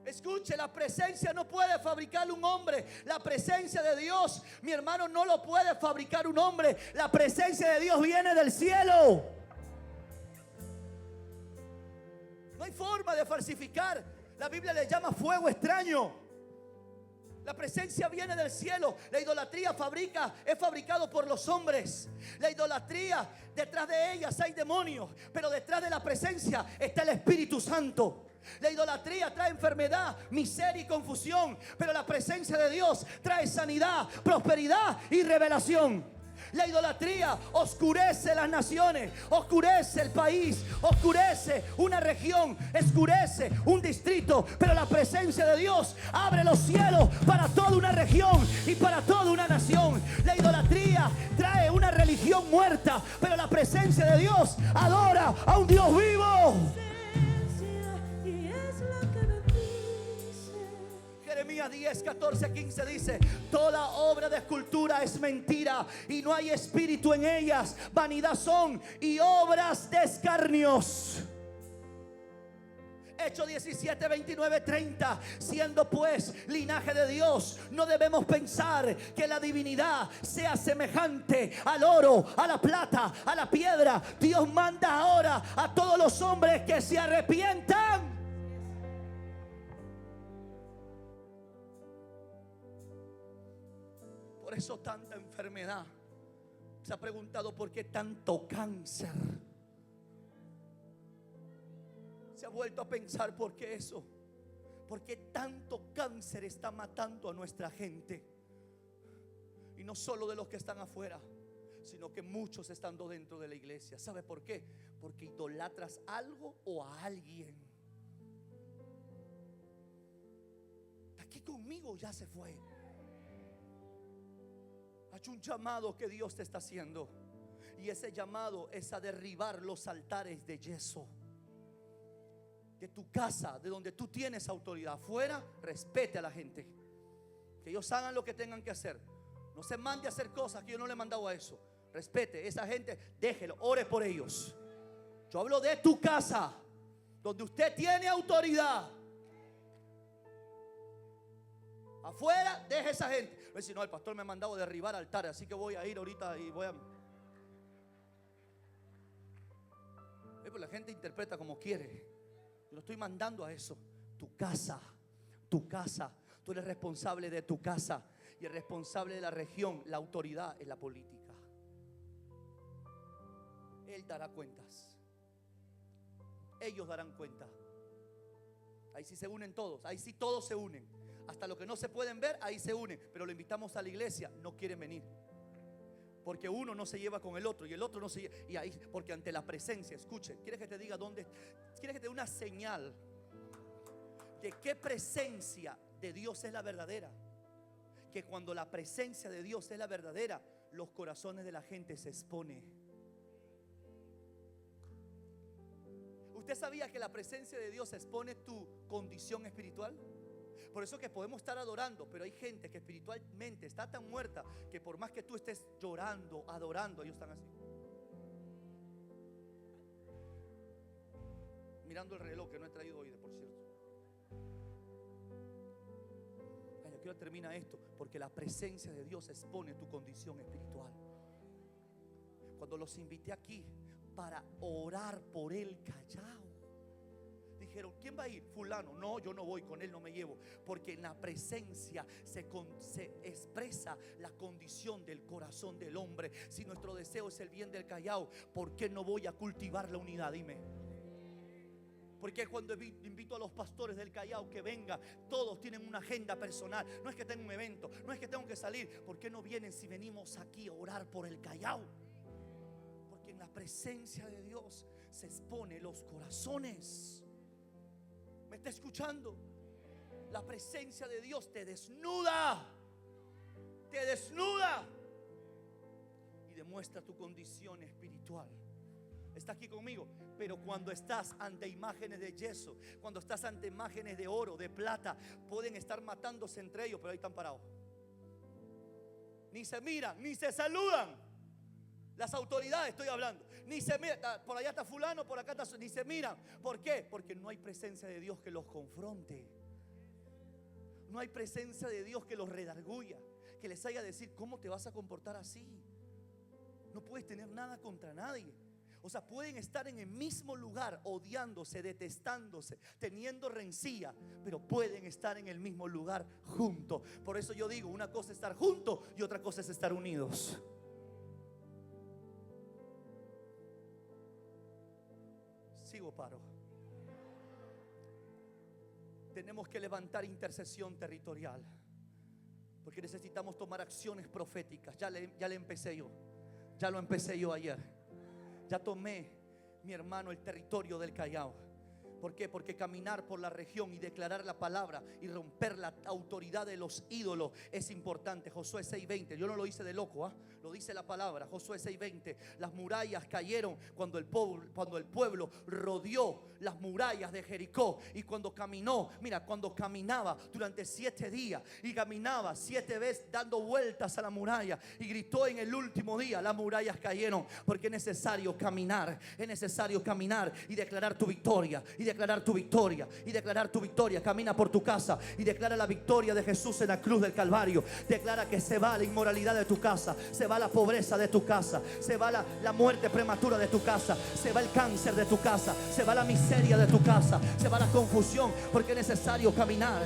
Escuche, la presencia no puede fabricar un hombre. La presencia de Dios, mi hermano, no lo puede fabricar un hombre. La presencia de Dios viene del cielo. No hay forma de falsificar. La Biblia le llama fuego extraño. La presencia viene del cielo. La idolatría es fabricado por los hombres. La idolatría, detrás de ellas hay demonios, pero detrás de la presencia está el Espíritu Santo. La idolatría trae enfermedad, miseria y confusión, pero la presencia de Dios trae sanidad, prosperidad y revelación. La idolatría oscurece las naciones, oscurece el país, oscurece una región, oscurece un distrito, pero la presencia de Dios abre los cielos para toda una región y para toda una nación. La idolatría trae una religión muerta, pero la presencia de Dios adora a un Dios Jeremías 10, 14, 15 dice: toda obra de escultura es mentira y no hay espíritu en ellas. Vanidad son y obras de escarnios. Hechos 17, 29, 30. Siendo pues linaje de Dios, no debemos pensar que la divinidad sea semejante al oro, a la plata, a la piedra. Dios manda ahora a todos los hombres que se arrepientan. Por eso tanta enfermedad. Se ha preguntado por qué tanto cáncer. Se ha vuelto a pensar por qué eso. ¿Por qué tanto cáncer está matando a nuestra gente? Y no solo de los que están afuera, sino que muchos estando dentro de la iglesia. ¿Sabe por qué? Porque idolatras algo o a alguien. Está aquí conmigo, ya se fue. Hay un llamado que Dios te está haciendo, y ese llamado es a derribar los altares de yeso de tu casa, de donde tú tienes autoridad. Afuera, respete a la gente, que ellos hagan lo que tengan que hacer. No se mande a hacer cosas que yo no le he mandado a eso. Respete esa gente, déjelo, ore por ellos. Yo hablo de tu casa, donde usted tiene autoridad. Afuera, deje esa gente. No es decir, no, el pastor me ha mandado a derribar altares, así que voy a ir ahorita y voy a... Pero la gente interpreta como quiere. Yo no estoy mandando a eso. Tu casa, tu casa. Tú eres responsable de tu casa, y el responsable de la región, la autoridad, es la política. Él dará cuentas. Ellos darán cuenta. Ahí sí se unen todos. Ahí sí todos se unen. Hasta los que no se pueden ver, ahí se unen. Pero lo invitamos a la iglesia, no quieren venir. Porque uno no se lleva con el otro y el otro no se lleva. Y ahí, porque ante la presencia, escuche, ¿quieres que te diga dónde? ¿Quieres que te dé una señal de qué presencia de Dios es la verdadera? Que cuando la presencia de Dios es la verdadera, los corazones de la gente se exponen. ¿Usted sabía que la presencia de Dios expone tu condición espiritual? Por eso que podemos estar adorando, pero hay gente que espiritualmente está tan muerta que por más que tú estés llorando, adorando, ellos están así, mirando el reloj que no he traído hoy, por cierto. Ay, yo quiero terminar esto, porque la presencia de Dios expone tu condición espiritual. Cuando los invité aquí para orar por el Callao, dijeron, ¿quién va a ir? Fulano. No, yo no voy, con él no me llevo. Porque en la presencia se expresa la condición del corazón del hombre. Si nuestro deseo es el bien del Callao, ¿por qué no voy a cultivar la unidad? Dime. Porque cuando invito a los pastores del Callao que vengan, todos tienen una agenda personal. No es que tenga un evento, no es que tengo que salir. ¿Por qué no vienen si venimos aquí a orar por el Callao? Porque en la presencia de Dios se exponen los corazones. ¿Me está escuchando? La presencia de Dios te desnuda. Te desnuda y demuestra tu condición espiritual. Está aquí conmigo. Pero cuando estás ante imágenes de yeso, cuando estás ante imágenes de oro, de plata, pueden estar matándose entre ellos, pero ahí están parados. Ni se miran, ni se saludan. Las autoridades estoy hablando. Ni se miran, por allá está fulano, por acá está, ni se miran. ¿Por qué? Porque no hay presencia de Dios que los confronte. No hay presencia de Dios que los redarguya, que les haga decir, ¿cómo te vas a comportar así? No puedes tener nada contra nadie. O sea, pueden estar en el mismo lugar odiándose, detestándose, teniendo rencilla, pero pueden estar en el mismo lugar juntos. Por eso yo digo, una cosa es estar juntos y otra cosa es estar unidos. Sigo, paro. Tenemos que levantar intercesión territorial, porque necesitamos tomar acciones proféticas. Ya le empecé yo. Ya lo empecé yo ayer. Ya tomé, mi hermano, el territorio del Callao. ¿Por qué? Porque caminar por la región y declarar la palabra y romper la autoridad de los ídolos es importante. Josué 6:20, yo no lo hice de loco, lo dice la palabra. Josué 6:20, las murallas cayeron cuando el pueblo rodeó las murallas de Jericó. Y cuando caminó, mira, cuando caminaba durante 7 días y caminaba 7 veces dando vueltas a la muralla y gritó en el último día, las murallas cayeron. Porque es necesario caminar, y declarar tu victoria, y declarar tu victoria, y declarar tu victoria. Camina por tu casa y declara la victoria de Jesús en la cruz del Calvario. Declara que se va la inmoralidad de tu casa, se va la pobreza de tu casa, se va la muerte prematura de tu casa, se va el cáncer de tu casa, se va la miseria de tu casa, se va la confusión. Porque es necesario caminar,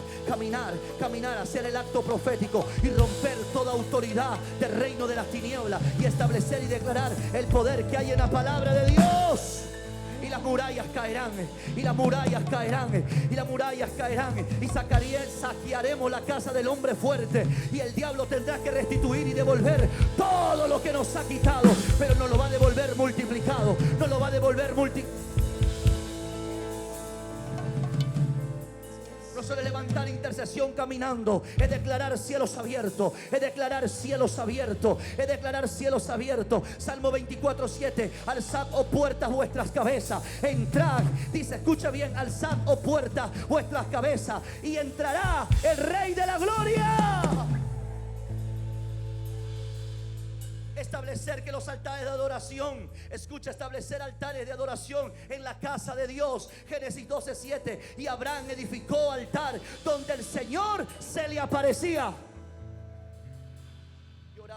hacer el acto profético y romper toda autoridad del reino de las tinieblas y establecer y declarar el poder que hay en la palabra de Dios. Y las murallas caerán, y las murallas caerán, y las murallas caerán. Y saquearemos la casa del hombre fuerte. Y el diablo tendrá que restituir y devolver todo lo que nos ha quitado. Pero nos lo va a devolver multiplicado. Nos lo va a devolver multiplicado. No solo levantar intercesión caminando, es declarar cielos abiertos, es declarar cielos abiertos, es declarar cielos abiertos. Salmo 24:7, alzad, oh puertas, vuestras cabezas, entrad, dice, escucha bien, alzad, oh puertas, vuestras cabezas, y entrará el Rey de la Gloria. Establecer que los altares de adoración, escucha, establecer altares de adoración en la casa de Dios. Génesis 12:7, y Abraham edificó altar donde el Señor se le aparecía.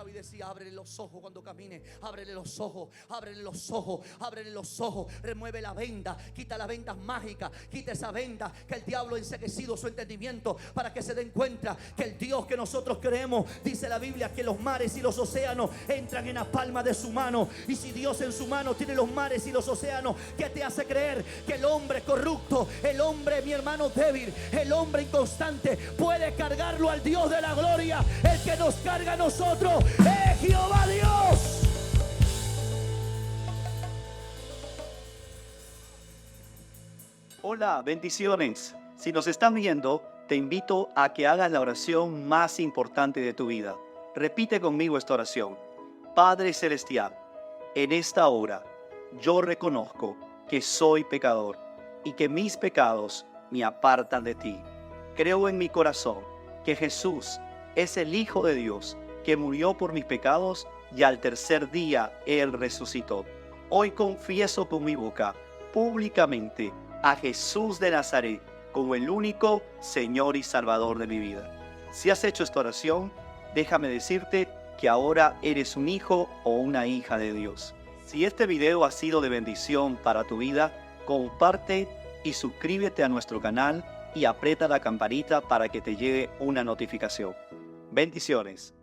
Y decía, ábrele los ojos cuando camine, ábrele los ojos, ábrele los ojos, ábrele los ojos. Remueve la venda, quita las vendas mágicas, quita esa venda que el diablo ha enseguecido su entendimiento, para que se den cuenta que el Dios que nosotros creemos, dice la Biblia, que los mares y los océanos entran en la palma de su mano. Y si Dios en su mano tiene los mares y los océanos, ¿qué te hace creer que el hombre corrupto, el hombre, mi hermano, débil, el hombre inconstante, puede cargarlo al Dios de la gloria? El que nos carga a nosotros es Jehová Dios. Hola, bendiciones. Si nos están viendo, te invito a que hagas la oración más importante de tu vida. Repite conmigo esta oración. Padre Celestial, en esta hora yo reconozco que soy pecador y que mis pecados me apartan de ti. Creo en mi corazón que Jesús es el Hijo de Dios, que murió por mis pecados y al tercer día Él resucitó. Hoy confieso con mi boca públicamente a Jesús de Nazaret como el único Señor y Salvador de mi vida. Si has hecho esta oración, déjame decirte que ahora eres un hijo o una hija de Dios. Si este video ha sido de bendición para tu vida, comparte y suscríbete a nuestro canal y aprieta la campanita para que te llegue una notificación. Bendiciones.